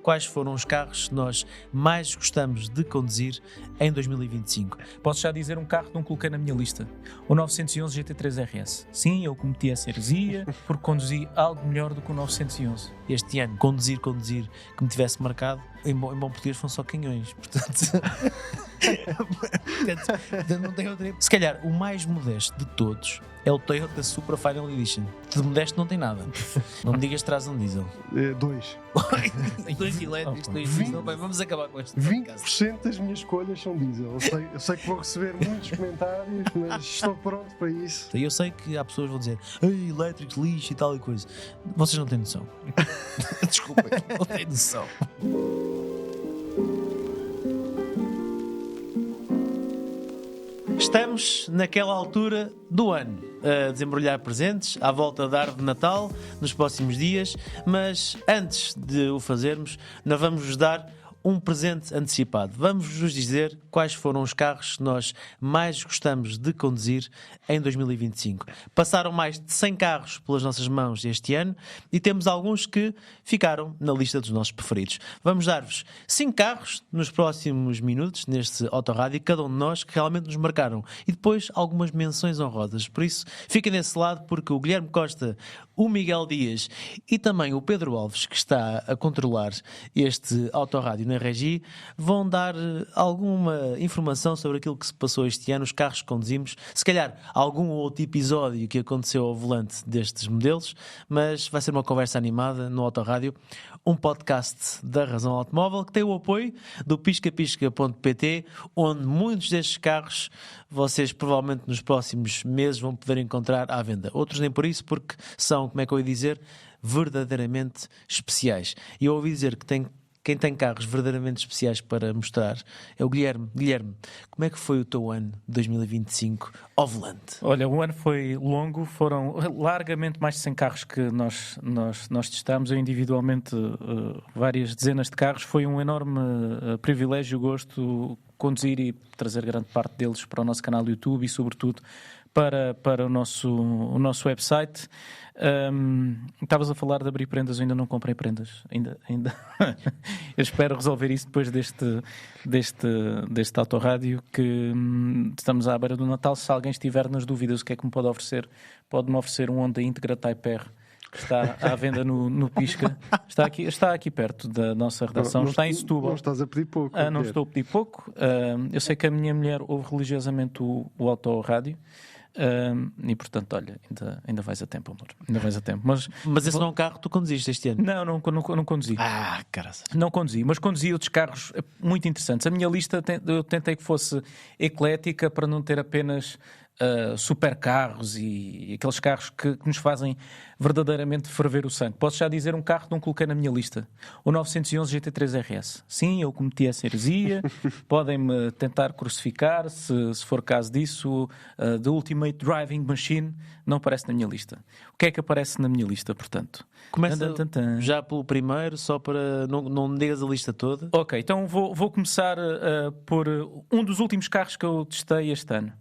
quais foram os carros que nós mais gostamos de conduzir em 2025. Posso já dizer um carro que não coloquei na minha lista. O 911 GT3 RS. Sim, eu cometi essa heresia porque conduzi algo melhor do que o 911. Este ano, conduzir, que me tivesse marcado, em bom português foram só canhões. Portanto, não tem outra. Se calhar, o mais modesto de todos é o Toyota Supra Final Edition. De modesto não tem nada. Não me digas que traz um diesel. 2. 2 elétricos, 2 diesel. Bem, vamos acabar com este 20% das minhas escolhas são diesel. Eu sei que vou receber muitos comentários, mas estou pronto para isso. Eu sei que há pessoas que vão dizer ei, elétricos, lixo e tal e coisa. Vocês não têm noção. Desculpem, não têm noção. Estamos naquela altura do ano a desembrulhar presentes à volta da árvore de Natal nos próximos dias, mas antes de o fazermos, nós vamos-vos dar um presente antecipado. Vamos-vos dizer quais foram os carros que nós mais gostamos de conduzir em 2025. Passaram mais de 100 carros pelas nossas mãos este ano e temos alguns que ficaram na lista dos nossos preferidos. Vamos dar-vos 5 carros nos próximos minutos, neste Autorádio, cada um de nós que realmente nos marcaram. E depois algumas menções honrosas. Por isso, fiquem desse lado porque o Guilherme Costa, o Miguel Dias e também o Pedro Alves, que está a controlar este Autorádio na Regi, vão dar alguma informação sobre aquilo que se passou este ano, os carros que conduzimos, se calhar algum outro episódio que aconteceu ao volante destes modelos, mas vai ser uma conversa animada no Autorádio, um podcast da Razão Automóvel que tem o apoio do piscapisca.pt, onde muitos destes carros vocês provavelmente nos próximos meses vão poder encontrar à venda. Outros nem por isso, porque são, como é que eu ia dizer, verdadeiramente especiais. E eu ouvi dizer que quem tem carros verdadeiramente especiais para mostrar é o Guilherme. Guilherme, como é que foi o teu ano de 2025 ao volante? Olha, o ano foi longo, foram largamente mais de 100 carros que nós testámos, eu individualmente várias dezenas de carros. Foi um enorme privilégio e gosto conduzir e trazer grande parte deles para o nosso canal do YouTube e sobretudo para o nosso website. Estavas a falar de abrir prendas, eu ainda não comprei prendas, ainda. Eu espero resolver isso depois deste Autorádio, que estamos à beira do Natal. Se alguém estiver nas dúvidas o que é que me pode oferecer, pode-me oferecer um Honda Integra Type R que está à venda no Pisca. Está aqui perto da nossa redação. Está em Setúbal. Não estás a pedir pouco. Não estou a pedir pouco. Eu sei que a minha mulher ouve religiosamente o Autorádio. E portanto, olha, ainda vais a tempo, amor. Ainda vais a tempo. Mas esse não é um carro que tu conduziste este ano? Não conduzi. Caraças. Não conduzi, mas conduzi outros carros muito interessantes. A minha lista eu tentei que fosse eclética para não ter apenas supercarros e aqueles carros que nos fazem verdadeiramente ferver o sangue. Posso já dizer um carro que não coloquei na minha lista. O 911 GT3 RS. Sim, eu cometi essa heresia. Podem-me tentar crucificar se for caso disso. The Ultimate Driving Machine não aparece na minha lista. O que é que aparece na minha lista, portanto? Começa já pelo primeiro, só para não me digas a lista toda. Ok, então vou começar por um dos últimos carros que eu testei este ano.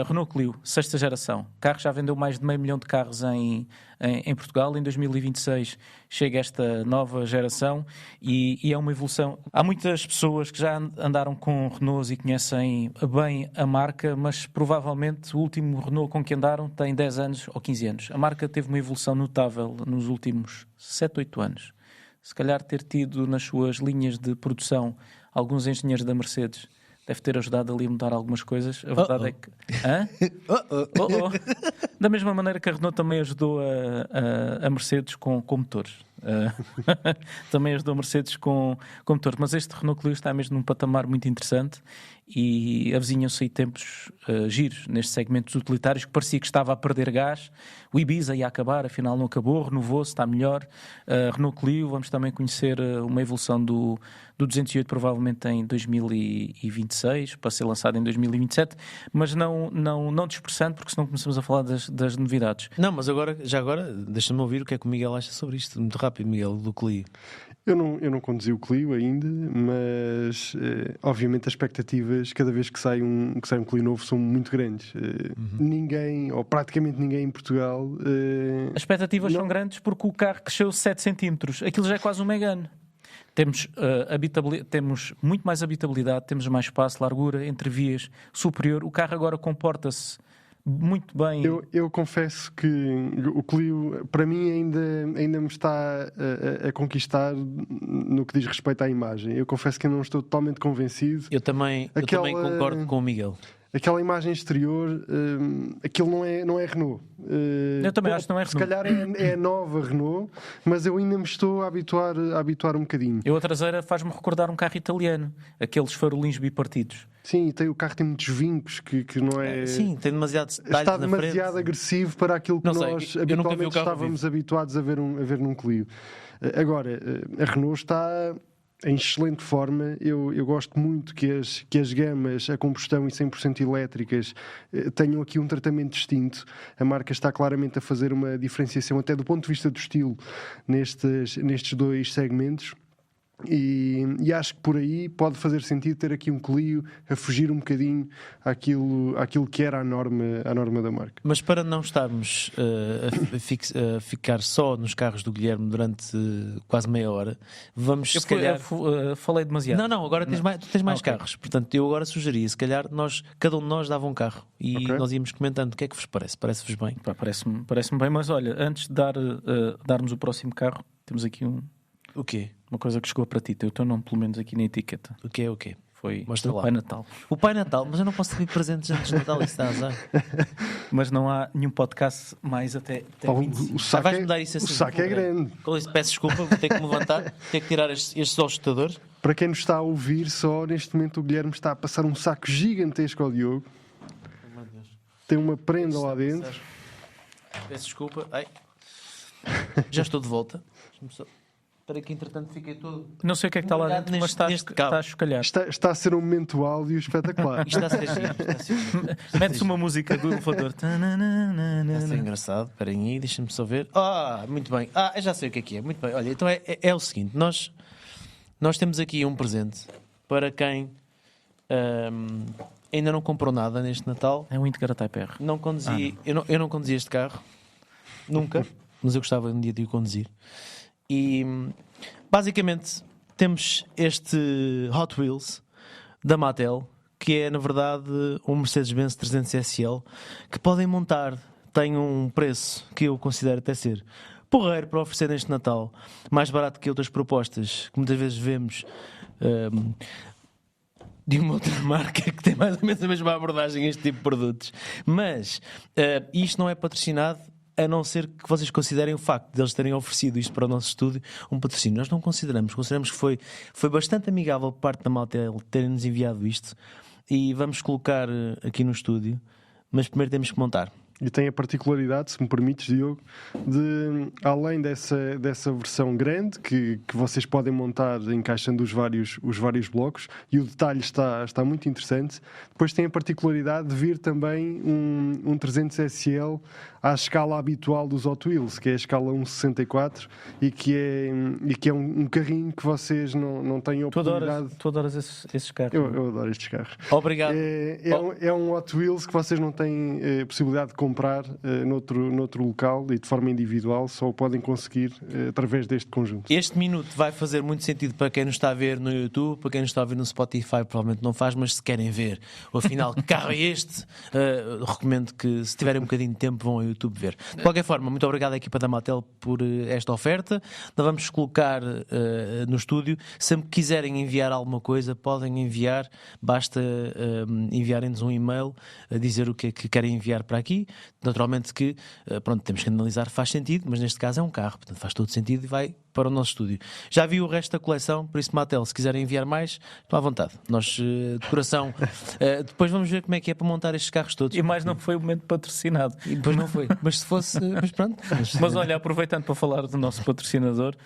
Renault Clio, 6ª geração. O carro já vendeu mais de 500 mil de carros em Portugal. Em 2026 chega esta nova geração e é uma evolução. Há muitas pessoas que já andaram com Renaults e conhecem bem a marca, mas provavelmente o último Renault com que andaram tem 10 anos ou 15 anos. A marca teve uma evolução notável nos últimos 7, 8 anos. Se calhar ter tido nas suas linhas de produção alguns engenheiros da Mercedes deve ter ajudado ali a mudar algumas coisas. A verdade é que... Da mesma maneira que a Renault também ajudou a Mercedes com motores. Também ajudou a Mercedes com motores. Mas este Renault Clio está mesmo num patamar muito interessante e avizinham-se aí tempos giros nestes segmentos utilitários que parecia que estava a perder gás. O Ibiza ia acabar, afinal não acabou, renovou-se, está melhor. Renault Clio, vamos também conhecer uma evolução do 208 provavelmente em 2026, para ser lançado em 2027, mas não dispersando, porque senão começamos a falar das novidades. Não, mas já agora deixa-me ouvir o que é que o Miguel acha sobre isto. Muito rápido, Miguel, do Clio. Eu não conduzi o Clio ainda, mas obviamente as expectativas cada vez que sai um Clio novo são muito grandes. Ninguém, ou praticamente ninguém em Portugal... As expectativas são grandes porque o carro cresceu 7 cm. Aquilo já é quase um Megane. Temos muito mais habitabilidade, temos mais espaço, largura, entrevias superior. O carro agora comporta-se muito bem. Eu confesso que o Clio, para mim, ainda me está a conquistar no que diz respeito à imagem. Eu confesso que ainda não estou totalmente convencido. Eu também concordo com o Miguel. Aquela imagem exterior, aquilo não é Renault. Eu também acho que não é Se Renault. calhar é a nova Renault, mas eu ainda me estou a habituar um bocadinho. A traseira faz-me recordar um carro italiano, aqueles farolinhos bipartidos. Sim, o carro tem muitos vincos que não é... Sim, tem demasiados detalhes Está na demasiado frente. agressivo para aquilo que Não sei, nós eu nunca vi o habitualmente carro estávamos habituados a ver num Clio. Agora, a Renault está em excelente forma. Eu gosto muito que as gamas a combustão e 100% elétricas tenham aqui um tratamento distinto. A marca está claramente a fazer uma diferenciação até do ponto de vista do estilo nestes dois segmentos. E acho que por aí pode fazer sentido ter aqui um Clio a fugir um bocadinho àquilo que era a norma da marca. Mas para não estarmos a ficar só nos carros do Guilherme durante quase meia hora, vamos se calhar... falei demasiado. Não, agora tu tens mais carros. Portanto, eu agora sugeria, se calhar, cada um de nós dava um carro e nós íamos comentando o que é que vos parece. Parece-vos bem? Parece-me bem, mas olha, antes de darmos o próximo carro, temos aqui O quê? uma coisa que chegou para ti. Tem o teu nome, pelo menos, aqui na etiqueta. O quê? Foi Mostra o lá. Pai Natal. O Pai Natal, mas eu não posso pedir presentes antes de Natal, isso está a azar. Mas não há nenhum podcast mais até 25. O saco, vais-me dar isso assim, o saco é grande. Com isso, peço desculpa, vou ter que me levantar, ter que tirar estes ajustadores. Para quem nos está a ouvir só, neste momento o Guilherme está a passar um saco gigantesco ao Diogo. Tem uma prenda lá dentro. Peço desculpa. Ai. Já estou de volta. Deixa-me só... Espera que entretanto fiquei todo... Não sei o que é que está lá dentro, mas está a chocalhar. Está a ser um momento áudio espetacular. Isto está a ser giro. Mete-se uma música do elevador. Está a ser engraçado. Espera aí, deixa-me só ver. Muito bem. Eu já sei o que é. Muito bem. Olha, então é o seguinte. Nós temos aqui um presente para quem ainda não comprou nada neste Natal. É um Integra Type R. Não conduzi... Eu não conduzi este carro. Nunca. Mas eu gostava um dia de o conduzir. E basicamente temos este Hot Wheels da Mattel, que é na verdade um Mercedes-Benz 300 SL, que podem montar. Tem um preço que eu considero até ser porreiro para oferecer neste Natal, mais barato que outras propostas que muitas vezes vemos de uma outra marca que tem mais ou menos a mesma abordagem a este tipo de produtos. Mas isto não é patrocinado, a não ser que vocês considerem o facto de eles terem oferecido isto para o nosso estúdio um patrocínio. Nós não consideramos que foi bastante amigável por parte da Mattel terem-nos enviado isto, e vamos colocar aqui no estúdio, mas primeiro temos que montar. E tem a particularidade, se me permites, Diogo, de, além dessa versão grande que vocês podem montar encaixando os vários blocos, e o detalhe está muito interessante, depois tem a particularidade de vir também um 300 SL à escala habitual dos Hot Wheels, que é a escala 1.64, e que é um carrinho que vocês não têm a oportunidade... Tu adoras esses carros. Eu adoro estes carros. Obrigado. É um Hot Wheels que vocês não têm possibilidade de comprar noutro local e de forma individual, só o podem conseguir através deste conjunto. Este minuto vai fazer muito sentido para quem nos está a ver no YouTube, para quem nos está a ver no Spotify provavelmente não faz, mas se querem ver, afinal, que carro é este? Recomendo que, se tiverem um bocadinho de tempo, vão ao YouTube ver. De qualquer forma, muito obrigado à equipa da Mattel por esta oferta. Nós vamos colocar no estúdio. Sempre que quiserem enviar alguma coisa, podem enviar, basta enviarem-nos um e-mail a dizer o que é que querem enviar para aqui. Naturalmente que, temos que analisar, faz sentido, mas neste caso é um carro, portanto faz todo sentido e vai para o nosso estúdio. Já vi o resto da coleção, por isso, Mattel, se quiserem enviar mais, estão à vontade. Nós, de coração, depois vamos ver como é que é para montar estes carros todos. E mais não foi o momento patrocinado. E depois não foi. Mas se fosse, mas pronto. Mas olha, aproveitando para falar do nosso patrocinador,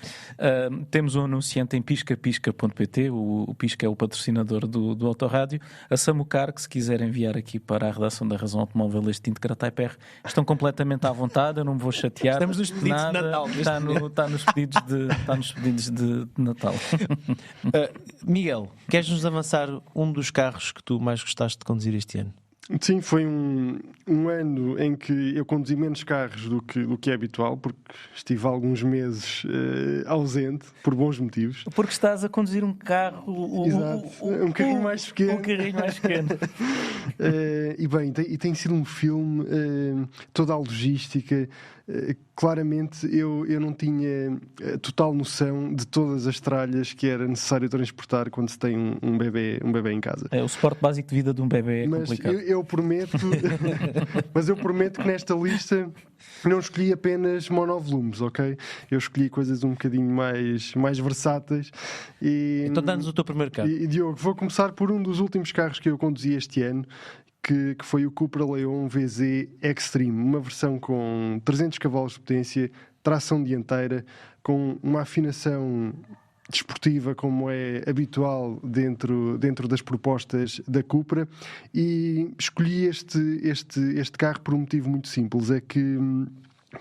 temos um anunciante em piscapisca.pt, o Pisca é o patrocinador do Autorádio, a Samucar, que se quiser enviar aqui para a redação da Razão Automóvel este Integra Type R, estão completamente à vontade, eu não me vou chatear. Estamos nos pedidos nada, de Natal. Está nos pedidos de Natal. Miguel, queres-nos avançar um dos carros que tu mais gostaste de conduzir este ano? Sim, foi um ano em que eu conduzi menos carros do que é habitual, porque estive alguns meses ausente, por bons motivos. Porque estás a conduzir um carro... Exato, um carrinho mais pequeno. Um carrinho mais pequeno. E tem sido um filme, toda a logística. Claramente eu não tinha total noção de todas as tralhas que era necessário transportar quando se tem um bebê em casa. O suporte básico de vida de um bebê é Mas complicado. eu prometo mas eu prometo que nesta lista não escolhi apenas monovolumes, ok? Eu escolhi coisas um bocadinho mais versáteis. Então dá-nos o teu primeiro carro. E Diogo, vou começar por um dos últimos carros que eu conduzi este ano, que foi o Cupra Leon VZ Extreme, uma versão com 300 cavalos de potência, tração dianteira, com uma afinação desportiva como é habitual dentro das propostas da Cupra, e escolhi este carro por um motivo muito simples, é que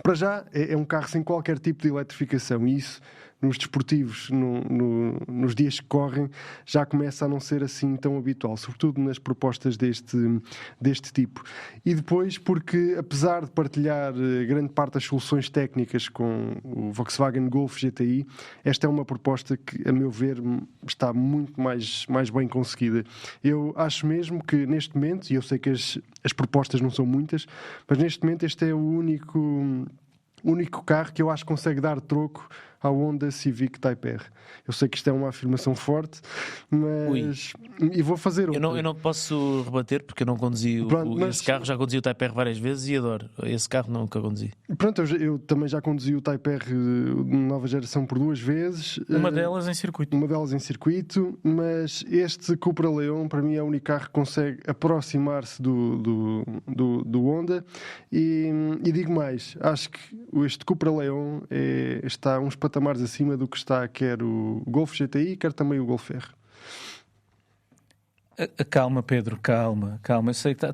para já é um carro sem qualquer tipo de eletrificação, e isso nos desportivos, nos dias que correm, já começa a não ser assim tão habitual, sobretudo nas propostas deste tipo. E depois porque, apesar de partilhar grande parte das soluções técnicas com o Volkswagen Golf GTI, esta é uma proposta que, a meu ver, está muito mais bem conseguida. Eu acho mesmo que neste momento, e eu sei que as propostas não são muitas, mas neste momento este é o único carro que eu acho que consegue dar troco ao Honda Civic Type R. Eu sei que isto é uma afirmação forte, mas... E vou fazer outra. Eu não posso rebater porque eu não conduzi esse carro. Já conduzi o Type R várias vezes e adoro. Esse carro nunca conduzi. Pronto, eu também já conduzi o Type R nova geração por 2 vezes. Uma delas em circuito. Mas este Cupra Leon, para mim, é o único carro que consegue aproximar-se do Honda. E digo mais, acho que este Cupra Leon está uns patamares acima do que está quer o Golf GTI, quer também o Golf R. Calma, Pedro, calma. Eu sei que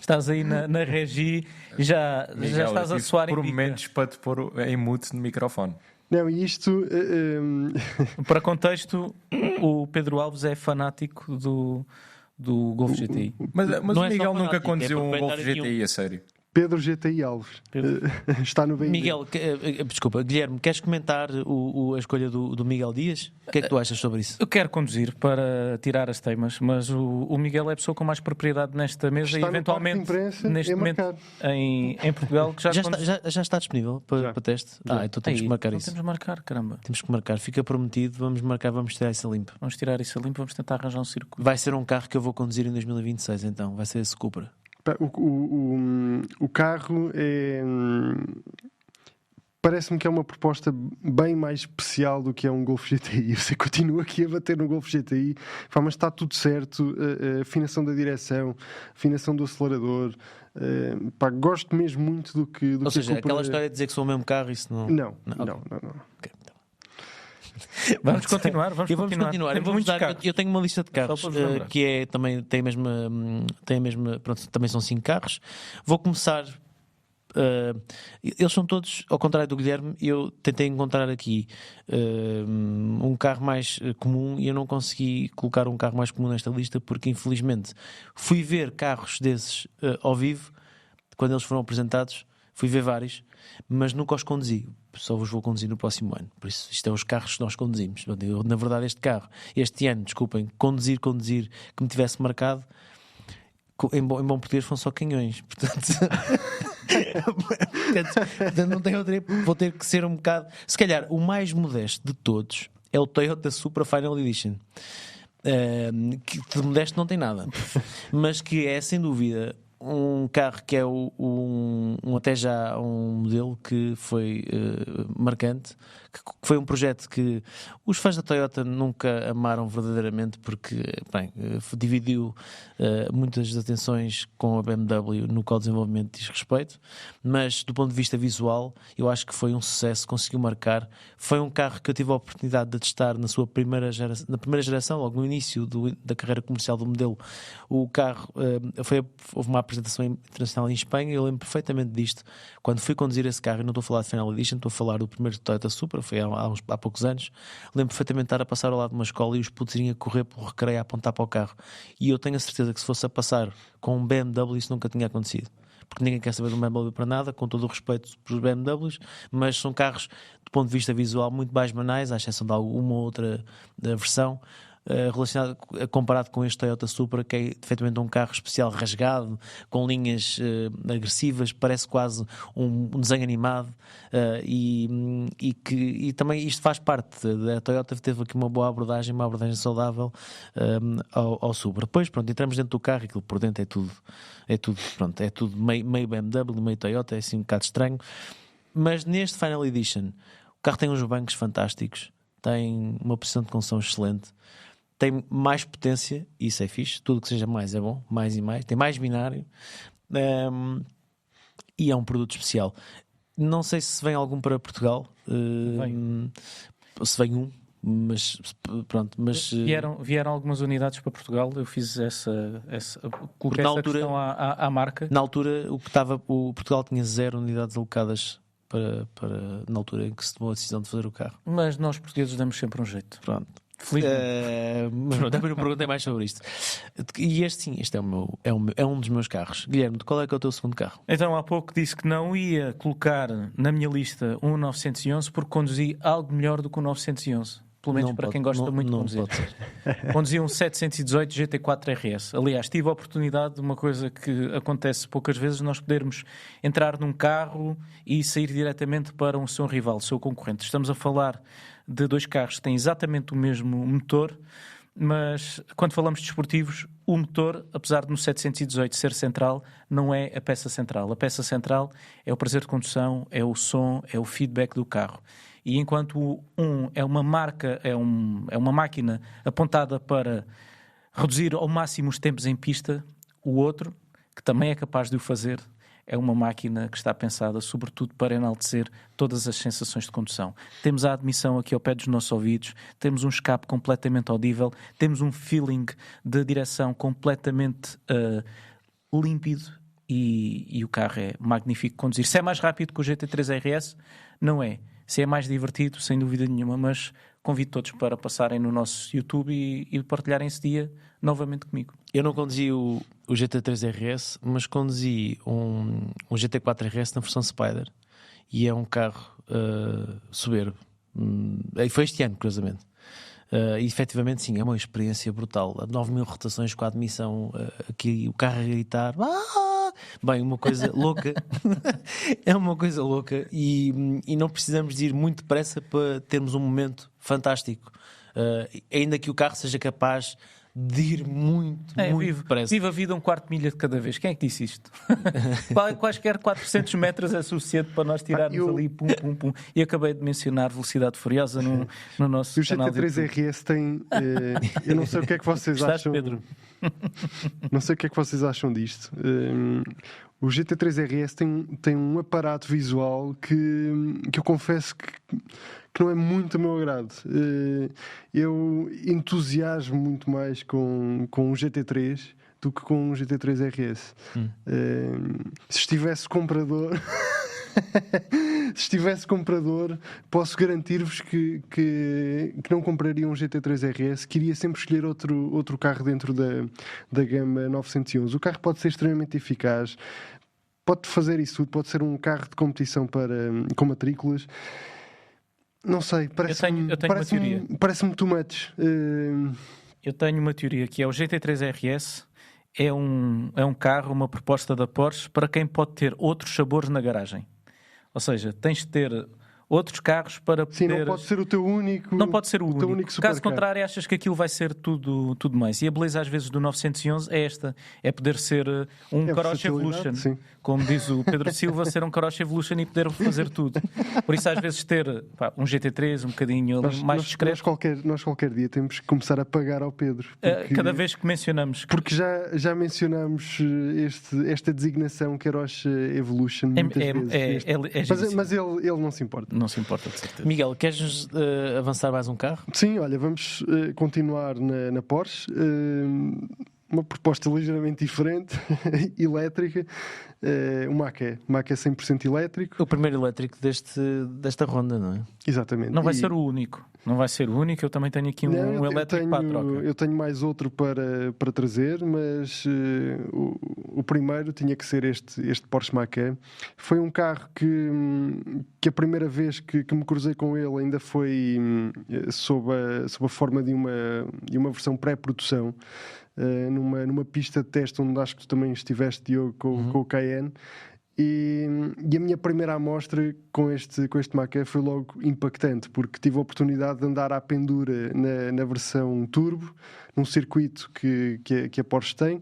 estás aí na regi e já estás a soar por em momentos para te pôr em mute no microfone. Não, e isto... Para contexto, o Pedro Alves é fanático do Golf GTI. Mas Não o é Miguel só nunca fanático, conduziu é um Golf proprietário de GTI, a sério. Pedro GTI Alves. Está no bem. Miguel, desculpa, Guilherme, queres comentar a escolha do Miguel Dias? O que é que tu achas sobre isso? Eu quero conduzir para tirar as teimas, mas o Miguel é a pessoa com mais propriedade nesta mesa Está e eventualmente no parque de imprensa, neste momento em Portugal que Já está disponível para teste? Então temos que marcar isso. Temos que marcar, caramba. Temos que marcar, fica prometido, vamos marcar, vamos tirar isso a limpo. Vamos tirar isso a limpo, vamos tentar arranjar um circuito. Vai ser um carro que eu vou conduzir em 2026, então, vai ser esse Cupra. O carro parece-me que é uma proposta bem mais especial do que é um Golf GTI. Eu sei que continuo aqui a bater no Golf GTI, mas está tudo certo. A afinação da direção, afinação do acelerador. Gosto mesmo muito do que... Ou seja, aquela história de dizer que sou o mesmo carro, isso não... Não. Okay. Vamos continuar. Eu tenho uma lista de carros que também tem a mesma. Pronto, também são 5 carros. Vou começar. Eles são todos, ao contrário do Guilherme, eu tentei encontrar aqui um carro mais comum e eu não consegui colocar um carro mais comum nesta lista porque, infelizmente, fui ver carros desses ao vivo quando eles foram apresentados. Fui ver vários, mas nunca os conduzi. Só os vou conduzir no próximo ano. Por isso, isto é os carros que nós conduzimos. Eu, na verdade, este ano, desculpem, conduzir, que me tivesse marcado, em bom português, foram só canhões. Portanto, não tenho outra. Vou ter que ser um bocado. Se calhar, o mais modesto de todos é o Toyota Supra Final Edition. Que de modesto não tem nada, mas que é, sem dúvida, um carro que é até já um modelo que foi marcante, que foi um projeto que os fãs da Toyota nunca amaram verdadeiramente porque dividiu muitas das atenções com a BMW no qual o desenvolvimento diz respeito, mas do ponto de vista visual eu acho que foi um sucesso, conseguiu marcar. Foi um carro que eu tive a oportunidade de testar na primeira geração, logo no início da carreira comercial do modelo. O carro houve uma apresentação apresentação internacional em Espanha. Eu lembro perfeitamente disto. Quando fui conduzir esse carro, e não estou a falar de Final Edition, estou a falar do primeiro Toyota Supra, foi há poucos anos. Lembro perfeitamente de estar a passar ao lado de uma escola e os putos irem a correr pelo recreio a apontar para o carro. E eu tenho a certeza que se fosse a passar com um BMW, isso nunca tinha acontecido. Porque ninguém quer saber de um BMW para nada, com todo o respeito pelos BMWs, mas são carros, do ponto de vista visual, muito mais banais, à exceção de alguma outra versão, relacionado, comparado com este Toyota Supra, que é efetivamente um carro especial rasgado, com linhas agressivas, parece quase um desenho animado, e também isto faz parte. A Toyota teve aqui uma boa abordagem, uma abordagem saudável ao Supra. Depois, pronto, entramos dentro do carro e aquilo por dentro é tudo meio BMW, meio Toyota, é assim um bocado estranho. Mas neste Final Edition, o carro tem uns bancos fantásticos, tem uma posição de condução excelente, tem mais potência, isso é fixe, tudo que seja mais é bom, mais e mais, tem mais binário, e é um produto especial. Não sei se vem algum para Portugal, se vem um, mas pronto. Mas vieram algumas unidades para Portugal. Eu fiz coloquei essa questão à marca. Na altura, o Portugal tinha 0 unidades alocadas na altura em que se tomou a decisão de fazer o carro. Mas nós portugueses damos sempre um jeito. Pronto. Felizmente. Também não perguntei mais sobre isto. E este é um dos meus carros. Guilherme, qual é que é o teu segundo carro? Então, há pouco disse que não ia colocar na minha lista um 911 porque conduzi algo melhor do que o 911. Pelo menos para quem gosta muito de conduzir. Conduzi um 718 GT4 RS. Aliás, tive a oportunidade de uma coisa que acontece poucas vezes, nós podermos entrar num carro e sair diretamente para um seu rival, seu concorrente. Estamos a falar de dois carros que têm exatamente o mesmo motor, mas quando falamos de desportivos, o motor, apesar de no 718 ser central, não é a peça central. A peça central é o prazer de condução, é o som, é o feedback do carro. E enquanto é uma marca, é uma máquina apontada para reduzir ao máximo os tempos em pista, o outro, que também é capaz de o fazer, é uma máquina que está pensada sobretudo para enaltecer todas as sensações de condução. Temos a admissão aqui ao pé dos nossos ouvidos, temos um escape completamente audível, temos um feeling de direção completamente límpido e o carro é magnífico de conduzir. Se é mais rápido que o GT3 RS, não é. Se é mais divertido, sem dúvida nenhuma, mas convido todos para passarem no nosso YouTube e partilharem esse dia novamente comigo. Eu não conduzi o GT3 RS, mas conduzi um GT4 RS na versão Spider. E é um carro soberbo. E foi este ano, curiosamente. E efetivamente, sim, é uma experiência brutal. 9.000 rotações com a admissão, aqui o carro a gritar. Bem, uma coisa louca. É uma coisa louca e não precisamos de ir muito depressa para termos um momento fantástico. Ainda que o carro seja capaz de ir muito depressa. Viva a vida um quarto de milha de cada vez. Quem é que disse isto? Quaisquer 400 metros é suficiente para nós tirarmos ali pum, pum, pum. E acabei de mencionar velocidade furiosa no nosso canal. O GT3 RS tem... eu não sei o que é que vocês acham... Pedro? Não sei o que é que vocês acham disto. O GT3 RS tem um aparato visual que eu confesso que não é muito a meu agrado. Eu entusiasmo muito mais com o GT3 do que com o GT3 RS. Se estivesse comprador... Se estivesse comprador, posso garantir-vos que não compraria um GT3 RS, que iria sempre escolher outro carro dentro da gama 911. O carro pode ser extremamente eficaz, pode fazer isso tudo, pode ser um carro de competição com matrículas. Não sei, parece-me too much. Eu tenho uma teoria que é o GT3 RS é um carro, uma proposta da Porsche para quem pode ter outros sabores na garagem. Ou seja, tens de ter outros carros para poder... Sim, não pode ser o teu único... Não pode ser o único. Caso carro. contrário, achas que aquilo vai ser tudo mais. E a beleza, às vezes, do 911 é esta. É poder ser um Karosh Evolution. Sim. Como diz o Pedro Silva, ser um Karosh Evolution e poder fazer tudo. Por isso, às vezes, ter um GT3 um bocadinho mais discreto... Nós qualquer dia temos que começar a pagar ao Pedro. Cada vez que mencionamos... Porque já mencionamos esta designação Karosh Evolution muitas vezes. Mas ele não se importa. Não se importa, de certeza. Miguel, queres avançar mais um carro? Sim, olha, vamos continuar na Porsche. uma proposta ligeiramente diferente, elétrica, o Mach-E 100% elétrico. O primeiro elétrico desta ronda, não é? Exatamente. Não vai ser o único. Não vai ser o único. Eu também tenho aqui um elétrico para a troca. Eu tenho mais outro para trazer, mas o primeiro tinha que ser este Porsche Macan. Foi um carro que a primeira vez que me cruzei com ele ainda foi sob a forma de uma versão pré-produção. Numa pista de teste onde acho que tu também estiveste, Diogo, com o Cayenne. E a minha primeira amostra com este Macan foi logo impactante, porque tive a oportunidade de andar à pendura na versão turbo, num circuito que a Porsche tem.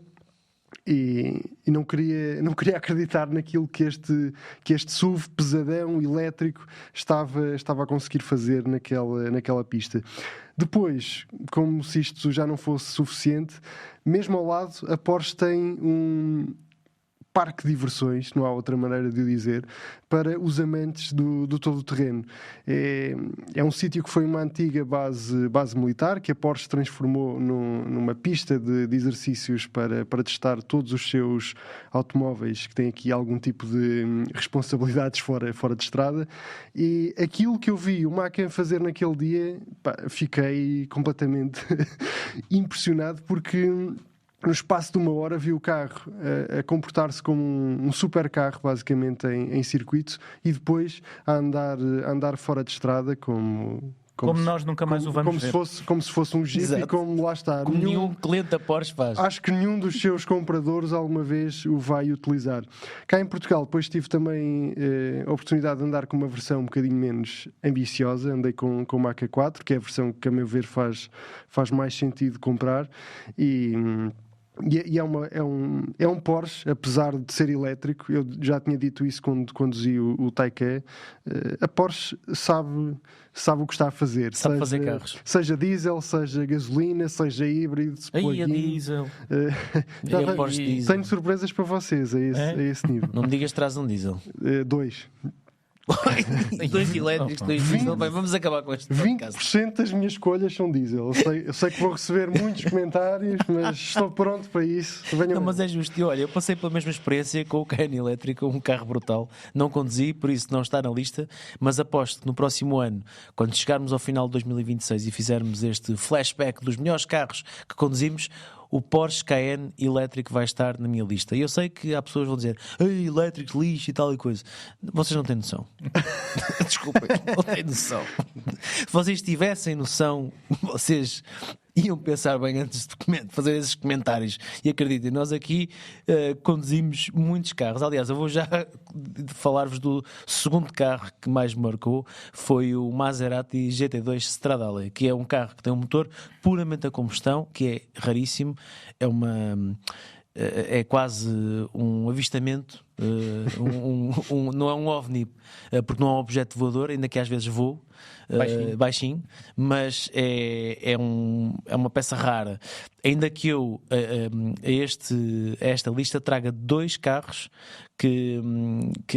E não queria acreditar naquilo que este SUV pesadão elétrico estava a conseguir fazer naquela pista. Depois, como se isto já não fosse suficiente, mesmo ao lado a Porsche tem um parque de diversões, não há outra maneira de o dizer, para os amantes do todo-terreno. É um sítio que foi uma antiga base militar, que a Porsche transformou numa pista de exercícios para testar todos os seus automóveis que têm aqui algum tipo de responsabilidades fora de estrada. E aquilo que eu vi o Macan fazer naquele dia, fiquei completamente impressionado, porque no espaço de 1 hora vi o carro a comportar-se como um super carro, basicamente em circuito, e depois a andar fora de estrada como nós nunca mais o vamos ver. Como se fosse um Jeep. Exato. E como lá está. Como nenhum cliente da Porsche faz. Acho que nenhum dos seus compradores alguma vez o vai utilizar. Cá em Portugal depois tive também a oportunidade de andar com uma versão um bocadinho menos ambiciosa. Andei com o Macan 4, que é a versão que a meu ver faz mais sentido comprar. E é um Porsche, apesar de ser elétrico. Eu já tinha dito isso quando conduzi o Taycan. A Porsche sabe o que está a fazer. Sabe fazer carros. Seja diesel, seja gasolina, seja híbrido, Aí a diesel. Tenho surpresas para vocês a esse nível. Não me digas que traz um diesel. 2. 2 elétricos, 2 diesel. Bem, vamos acabar com este podcast. 20% das minhas escolhas são diesel. Eu sei que vou receber muitos comentários, mas estou pronto para isso. Não, mas é justo. E olha, eu passei pela mesma experiência com o Cayenne elétrico, um carro brutal. Não conduzi, por isso não está na lista, mas aposto que no próximo ano, quando chegarmos ao final de 2026 e fizermos este flashback dos melhores carros que conduzimos, o Porsche Cayenne elétrico vai estar na minha lista. E eu sei que há pessoas que vão dizer elétricos, lixo e tal e coisa. Vocês não têm noção. Desculpem, não têm noção. Se vocês tivessem noção, vocês iam pensar bem antes de fazer esses comentários. E acreditem, nós aqui conduzimos muitos carros. Aliás, eu vou já falar-vos do segundo carro que mais me marcou. Foi o Maserati GT2 Stradale, que é um carro que tem um motor puramente a combustão, que é raríssimo. É quase um avistamento, não é um OVNI, porque não é um objeto voador, ainda que às vezes voe baixinho, mas é uma peça rara. Ainda que eu a esta lista traga 2 carros que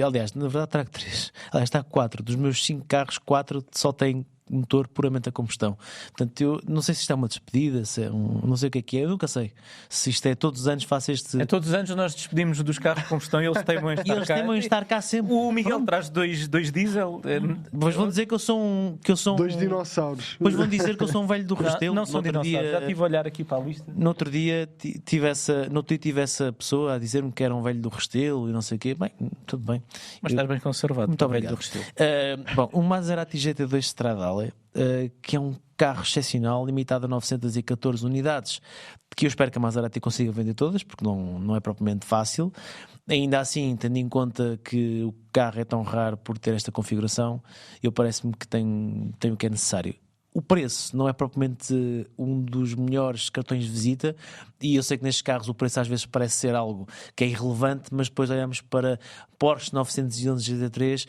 aliás, na verdade trago 3, aliás, está 4 dos meus 5 carros, 4 só têm motor puramente a combustão. Portanto, eu não sei se isto é uma despedida, se é não sei o que é, eu nunca sei. Se isto é todos os anos faço este. Todos os anos nós despedimos dos carros de combustão e eles teimam em estar cá. Sempre. O Miguel traz dois diesel. Pois vão dizer que eu sou 2 dinossauros. Pois vão dizer que eu sou um velho do Restelo. Não são dinossauros. Já estive a olhar aqui para a lista. No outro dia tive essa pessoa a dizer-me que era um velho do Restelo e não sei o quê. Bem, tudo bem. Mas estás bem conservado. Muito obrigado. Bom, o Maserati GT2 Stradale, que é um carro excepcional, limitado a 914 unidades, que eu espero que a Maserati consiga vender todas, porque não é propriamente fácil. Ainda assim, tendo em conta que o carro é tão raro por ter esta configuração, parece-me que tem o que é necessário. O preço não é propriamente um dos melhores cartões de visita, e eu sei que nestes carros o preço às vezes parece ser algo que é irrelevante, mas depois olhamos para Porsche 911 GT3,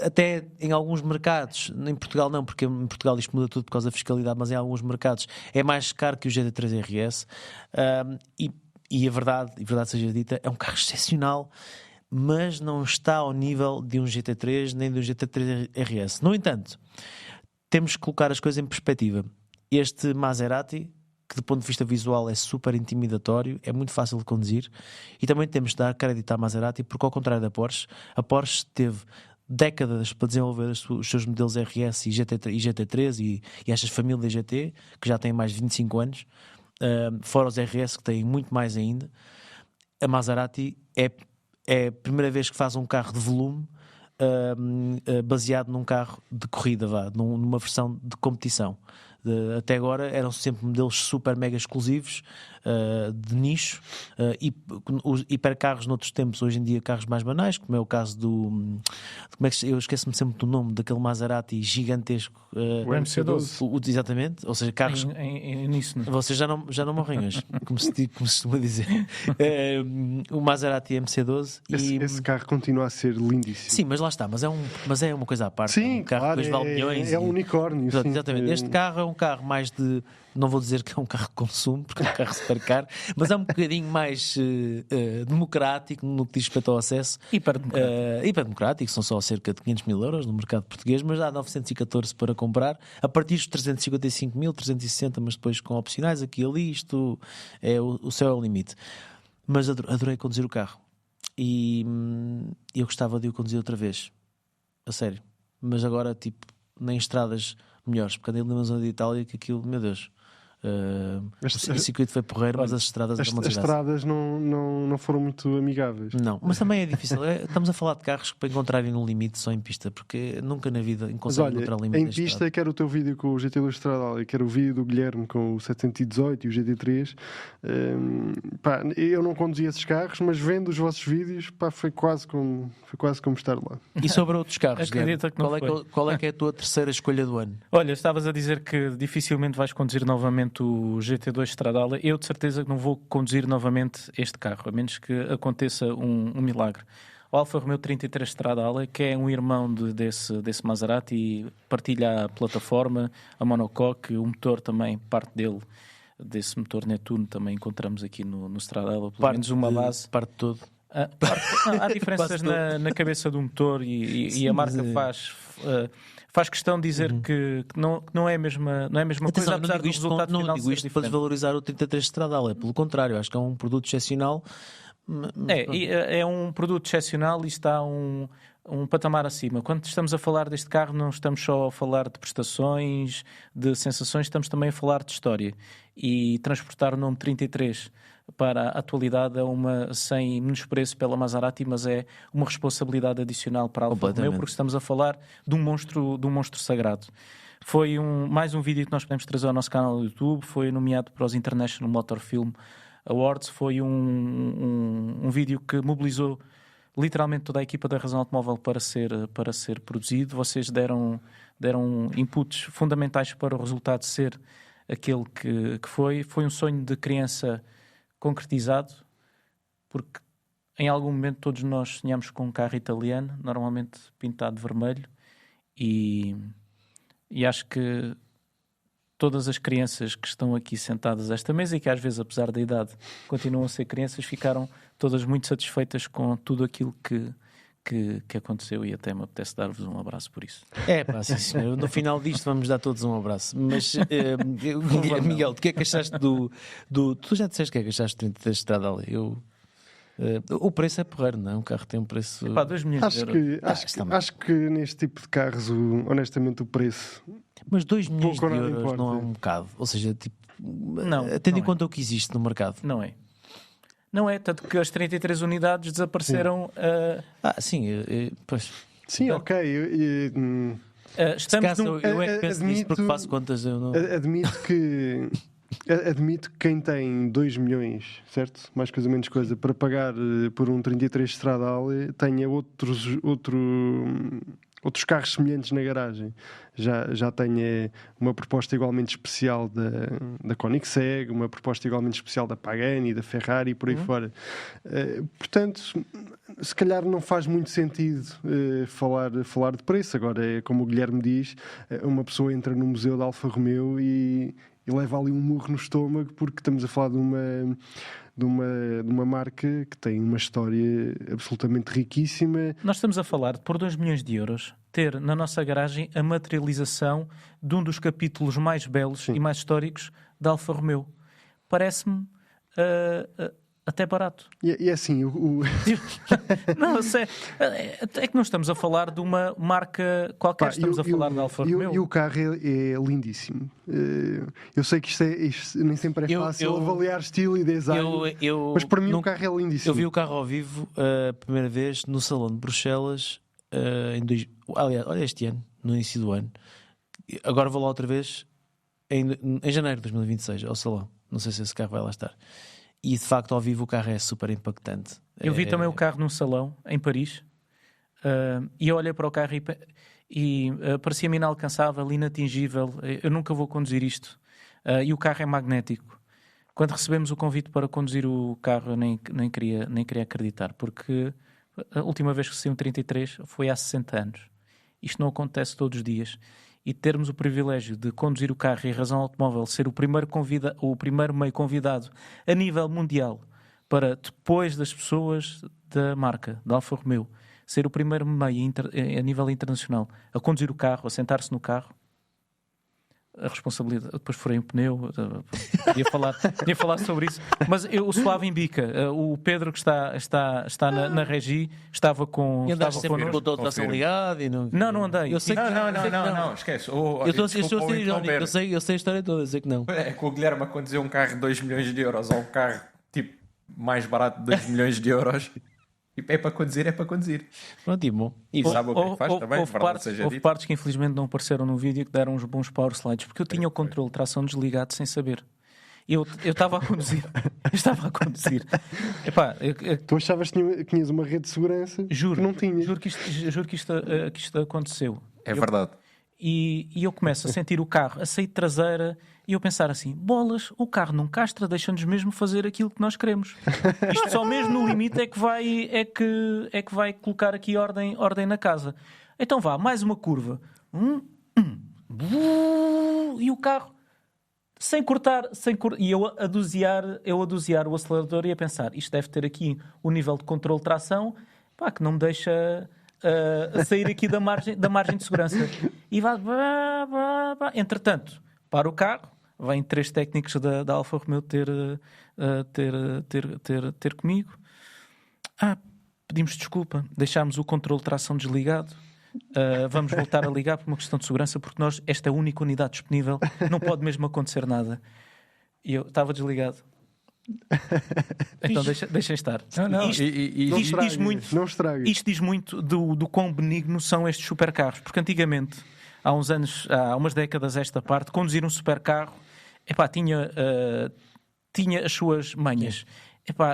até em alguns mercados, em Portugal não, porque em Portugal isto muda tudo por causa da fiscalidade, mas em alguns mercados é mais caro que o GT3 RS, e a verdade seja dita, é um carro excepcional, mas não está ao nível de um GT3 nem de um GT3 RS. No entanto, temos que colocar as coisas em perspectiva. Este Maserati, que do ponto de vista visual é super intimidatório, é muito fácil de conduzir, e também temos de dar crédito à Maserati, porque ao contrário da Porsche, a Porsche teve décadas para desenvolver os seus modelos RS e GT3 e estas famílias GT, que já têm mais de 25 anos, fora os RS que têm muito mais ainda. A Maserati é a primeira vez que faz um carro de volume baseado num carro de corrida, numa versão de competição. Até agora eram sempre modelos super mega exclusivos, de nicho, e os hipercarros noutros tempos, hoje em dia carros mais banais, como é o caso do... eu esqueço-me sempre do nome daquele Maserati gigantesco, O MC12. Exatamente, ou seja, carros... Nisso, não. Vocês já não morrem hoje, como se costuma dizer. O Maserati MC12 Esse carro continua a ser lindíssimo. Sim, mas lá está, mas é uma coisa à parte. Sim, um carro claro, que depois vale milhões. é um unicórnio. Exato, sim. exatamente. Este carro é um carro mais de... Não vou dizer que é um carro de consumo, porque é um carro super caro, mas é um bocadinho mais democrático no que diz respeito ao acesso. Hiperdemocrático, são só cerca de 500 mil euros no mercado português, mas dá 914 para comprar, a partir dos 355 mil, 360, mas depois com opcionais aqui e ali, isto é o céu é o limite. Mas adorei conduzir o carro e eu gostava de o conduzir outra vez, a sério, mas agora tipo nem estradas melhores, porque andei ali na zona de Itália que aquilo, meu Deus, o circuito foi porreiro, mas as estradas eram uma As desgraça. estradas não foram muito amigáveis. Não, mas também é difícil. Estamos a falar de carros que para encontrarem no limite só em pista, porque nunca na vida Mas conseguem olha, encontrar limite em na estrada. pista, quero o teu vídeo com o GT2 Stradale, quero o vídeo do Guilherme com o 718 e o GT3. Pá, eu não conduzi esses carros, mas vendo os vossos vídeos, pá, foi quase como estar lá. E sobre outros carros, Acredita que não qual é que é a tua terceira escolha do ano? Olha, estavas a dizer que dificilmente vais conduzir novamente o GT2 Stradale. Eu de certeza que não vou conduzir novamente este carro, a menos que aconteça um milagre. O Alfa Romeo 33 Stradale, que é um irmão desse Maserati, partilha a plataforma, a monocoque, o motor também, parte desse motor Nettuno também encontramos aqui no Stradale, pelo menos uma base. Parte de todo. Há diferenças na cabeça do motor e a marca faz questão de dizer que não é a mesma coisa, apesar do resultado não final digo ser isto para diferente. desvalorizar o 33 Stradale, pelo contrário, acho que é um produto excepcional. É um produto excepcional e está um patamar acima. Quando estamos a falar deste carro, não estamos só a falar de prestações, de sensações, estamos também a falar de história. E transportar o nome 33 para a atualidade é sem menospreço pela Maserati, mas é uma responsabilidade adicional para a Alfa Romeo, porque estamos a falar de um monstro sagrado. Foi mais um vídeo que nós podemos trazer ao nosso canal do YouTube, foi nomeado para os International Motor Film Awards, foi um vídeo que mobilizou literalmente toda a equipa da Razão Automóvel para ser produzido. Vocês deram inputs fundamentais para o resultado ser aquele que foi. Foi um sonho de criança concretizado, porque em algum momento todos nós sonhamos com um carro italiano, normalmente pintado de vermelho, e acho que todas as crianças que estão aqui sentadas a esta mesa e que às vezes, apesar da idade, continuam a ser crianças, ficaram todas muito satisfeitas com tudo aquilo que aconteceu, e até me apetece dar-vos um abraço por isso. Sim senhor, no final disto vamos dar todos um abraço. Mas Miguel, o que é que achaste do tu já disseste o que é que achaste do 33 Stradale? O preço é porreiro, não é? Um carro tem um preço... 2 milhões de euros. Acho que neste tipo de carros, honestamente, o preço... Mas 2 milhões de pouco nada euros importa. não é um bocado. Ou seja, tipo, Não tendo em é. conta o que existe no mercado. Não é, tanto que as 33 unidades desapareceram. Sim, pois. Sim, ok. Estamos Eu é que penso nisso porque faço contas. Eu não... Admito que quem tem 2 milhões, certo? Mais coisa menos coisa, para pagar por um 33 Stradale, tenha outros carros semelhantes na garagem. Já tenho uma proposta igualmente especial da Koenigsegg, uma proposta igualmente especial da Pagani, da Ferrari e por aí fora. Portanto, se calhar não faz muito sentido falar de preço. Agora, é como o Guilherme diz, uma pessoa entra no museu da Alfa Romeo e leva ali um murro no estômago, porque estamos a falar de uma marca que tem uma história absolutamente riquíssima. Nós estamos a falar de, por 2 milhões de euros, ter na nossa garagem a materialização de um dos capítulos mais belos e mais históricos da Alfa Romeo. parece-me até barato. E é assim, Não, é que não estamos a falar de uma marca qualquer, estamos a falar de Alfa Romeo. E o carro é lindíssimo. Eu sei que isto nem sempre é fácil avaliar estilo e design, mas para mim o carro é lindíssimo. Eu vi o carro ao vivo a primeira vez no Salão de Bruxelas, aliás, olha, este ano, no início do ano. Agora vou lá outra vez em janeiro de 2026 ao Salão. Não sei se esse carro vai lá estar. E de facto, ao vivo, o carro é super impactante. Eu vi também o carro num salão em Paris e eu olhei para o carro e parecia-me inalcançável, inatingível. Eu nunca vou conduzir isto. E o carro é magnético. Quando recebemos o convite para conduzir o carro, eu nem queria acreditar, porque a última vez que saí um 33 foi há 60 anos. Isto não acontece todos os dias. E termos o privilégio de conduzir o carro e a Razão Automóvel ser o primeiro meio convidado a nível mundial para, depois das pessoas da marca, da Alfa Romeo, ser o primeiro meio a nível internacional a conduzir o carro, a sentar-se no carro, a responsabilidade, depois furei um pneu, podia falar sobre isso, mas eu suave em bica. O Pedro, que está na regi, estava com. E andaste sempre com a tua tração ligada e não. Não andei. Eu sei que Não, esquece. Eu sei a história toda, eu sei que não. É que o Guilherme a conduzir um carro de 2 milhões de euros ou um carro tipo mais barato de 2 milhões de euros. É para conduzir. Pronto, e bom. E sabe o que é que faz também? Houve partes que infelizmente não apareceram no vídeo que deram uns bons power slides, porque eu tinha o controle de tração desligado sem saber. Eu estava a conduzir. Epá, Tu achavas que tinhas uma rede de segurança? Juro, que não tinhas. Juro que isto aconteceu. É verdade. E eu começo a sentir o carro a sair de traseira e eu pensar assim, bolas, o carro não castra, deixa-nos mesmo fazer aquilo que nós queremos. Isto só mesmo no limite é que vai colocar aqui ordem na casa. Então vá, mais uma curva. E o carro sem cortar, e eu a dosear o acelerador e a pensar, isto deve ter aqui o nível de controle de tração, pá, que não me deixa a sair aqui da margem de segurança. E vai. Entretanto, para o carro, vêm 3 técnicos da Alfa Romeo ter comigo. Pedimos desculpa, deixámos o controle de tração desligado. Vamos voltar a ligar por uma questão de segurança, porque esta é a única unidade disponível, não pode mesmo acontecer nada. E eu estava desligado. Então deixem estar. Isto diz muito do quão benigno são estes supercarros, porque antigamente, há umas décadas esta parte, conduzir um supercarro tinha as suas manhas.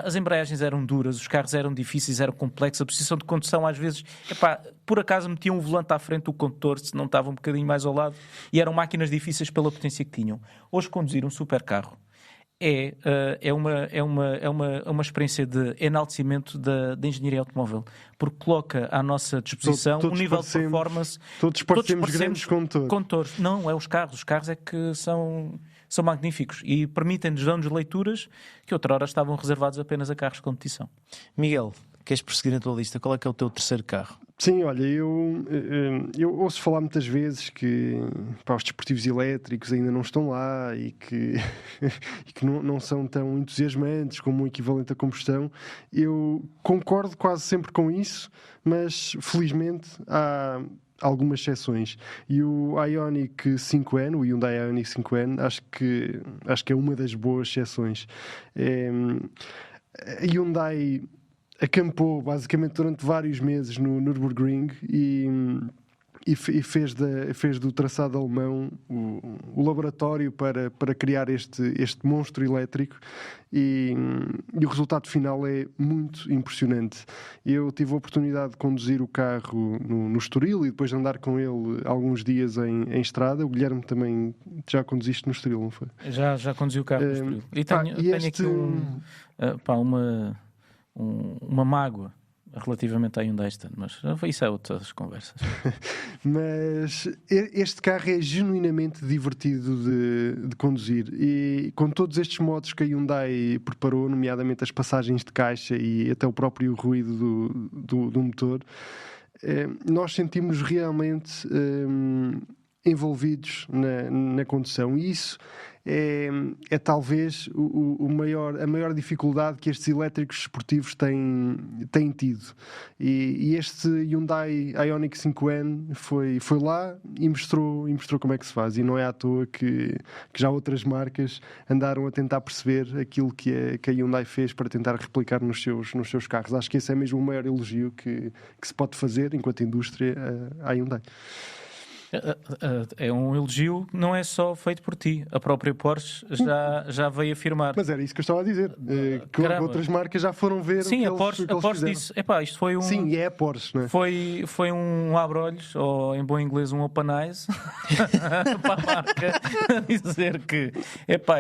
As embreagens eram duras, os carros eram difíceis, eram complexos, a posição de condução às vezes, por acaso metiam um volante à frente do condutor, se não estava um bocadinho mais ao lado, e eram máquinas difíceis pela potência que tinham. Hoje conduzir um supercarro é uma experiência de enaltecimento da engenharia automóvel, porque coloca à nossa disposição um nível de performance. Todos parecemos grandes condutores. Não, é os carros é que são magníficos e permitem-nos, dão-nos leituras que outrora estavam reservados apenas a carros de competição. Miguel, queres prosseguir na tua lista? Qual é que é o teu terceiro carro? Sim, olha, eu ouço falar muitas vezes que os desportivos elétricos ainda não estão lá e que não são tão entusiasmantes como um equivalente a combustão. Eu concordo quase sempre com isso, mas felizmente há algumas exceções. E o Ioniq 5N, o Hyundai Ioniq 5N, acho que é uma das boas exceções. A Hyundai acampou basicamente durante vários meses no Nürburgring e fez do traçado alemão o laboratório para criar este monstro elétrico e o resultado final é muito impressionante. Eu tive a oportunidade de conduzir o carro no Estoril e depois de andar com ele alguns dias em estrada. O Guilherme também já conduziste no Estoril, não foi? Já conduzi o carro no Estoril. E tenho aqui uma mágoa relativamente à Hyundai, mas isso é outras conversas. Mas este carro é genuinamente divertido de conduzir e com todos estes modos que a Hyundai preparou, nomeadamente as passagens de caixa e até o próprio ruído do motor, nós sentimos realmente envolvidos na condução, e isso é talvez a maior dificuldade que estes elétricos esportivos têm tido. E este Hyundai Ioniq 5N foi lá e mostrou como é que se faz. E não é à toa que já outras marcas andaram a tentar perceber aquilo que a Hyundai fez para tentar replicar nos seus carros. Acho que esse é mesmo o maior elogio que se pode fazer enquanto indústria à Hyundai. É um elogio que não é só feito por ti. A própria Porsche já veio afirmar. Mas era isso que eu estava a dizer. Que outras marcas já foram ver. Sim, a Porsche disse: isto foi um. Sim, é a Porsche, não é? Foi um abre-olhos, ou em bom inglês, um open eyes, para a marca dizer que,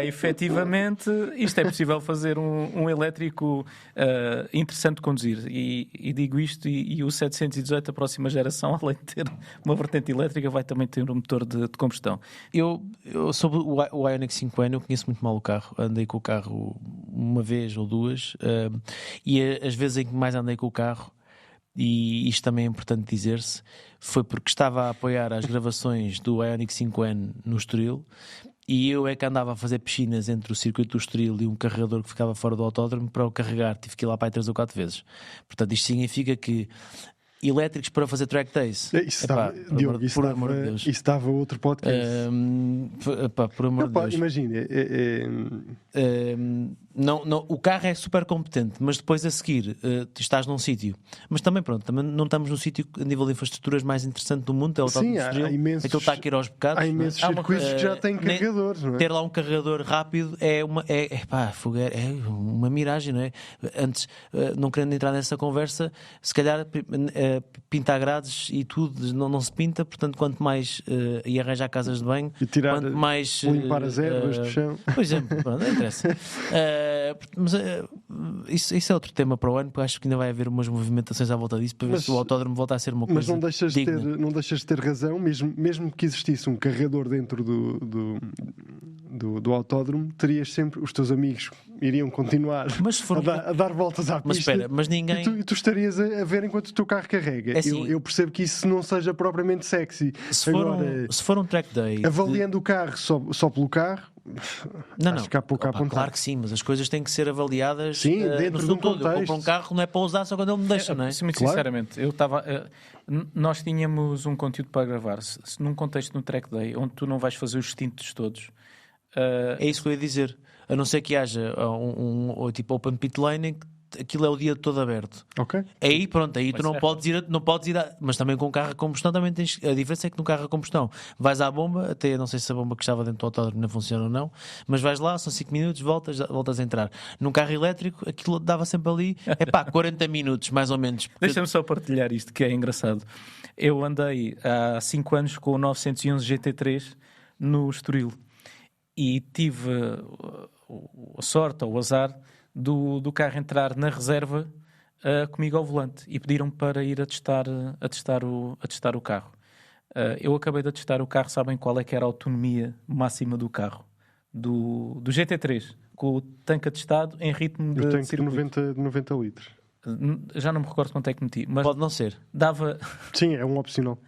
efetivamente, isto é possível fazer um elétrico interessante de conduzir. E digo isto, e o 718, a próxima geração, além de ter uma vertente elétrica, vai também ter um motor de combustão. Eu sobre o Ioniq 5N, eu conheço muito mal o carro. Andei com o carro uma vez ou duas, e as vezes em que mais andei com o carro, e isto também é importante dizer-se, foi porque estava a apoiar as gravações do Ioniq 5N no Estoril, e eu é que andava a fazer piscinas entre o circuito do Estoril e um carregador que ficava fora do autódromo para o carregar. Tive que ir lá para aí 3 ou 4 vezes. Portanto, isto significa que elétricos para fazer track days. Isso dava outro podcast. Por amor de Deus. Imagina. Não, o carro é super competente, mas depois a seguir estás num sítio. Mas também não estamos num sítio a nível de infraestruturas mais interessante do mundo. É o tal do Estoril. Aquilo está aqui aos bocados. Há imensos circuitos que já têm carregadores. Não é? Ter lá um carregador rápido é uma miragem, não é? Antes, não querendo entrar nessa conversa, se calhar pintar grades e tudo não se pinta, portanto, quanto mais e arranjar casas de banho, e tirar, quanto mais limpar as ervas do chão. Por exemplo, não interessa. Mas isso é outro tema para o ano, porque acho que ainda vai haver umas movimentações à volta disso para ver se o autódromo volta a ser uma coisa. Mas não deixas de ter razão, mesmo que existisse um carregador dentro do autódromo, terias sempre os teus amigos iriam continuar a dar voltas à pista. Mas espera, mas ninguém. E tu estarias a ver enquanto o teu carro carrega. Assim, eu percebo que isso não seja propriamente sexy. Se for um track day. Avaliando o carro só pelo carro. Acho que há pouco a apontar. Claro que sim, mas as coisas têm que ser avaliadas dentro de um contexto. Eu compro um carro, não é para usar só quando ele me deixa, não é? Muito sinceramente, nós tínhamos um conteúdo para gravar. Se num contexto no track day, onde tu não vais fazer os tintos todos, é isso que eu ia dizer. A não ser que haja um tipo open pit lane, aquilo é o dia todo aberto. Ok. Aí pronto, aí tu não podes ir, mas também com carro a combustão também tens. A diferença é que no carro a combustão vais à bomba, até não sei se a bomba que estava dentro do autódromo não funciona ou não, mas vais lá, são 5 minutos, voltas a entrar. Num carro elétrico, aquilo dava sempre ali 40 minutos, mais ou menos. Deixa-me só partilhar isto, que é engraçado. Eu andei há 5 anos com o 911 GT3 no Estoril e tive a sorte ou o azar do carro entrar na reserva comigo ao volante e pediram para ir a testar o carro. Eu acabei de testar o carro, sabem qual é que era a autonomia máxima do carro? Do GT3, com o tanque atestado em ritmo de tanque circuito. de 90 litros. Já não me recordo quanto é que meti, mas pode não ser. Dava... Sim, é um opcional.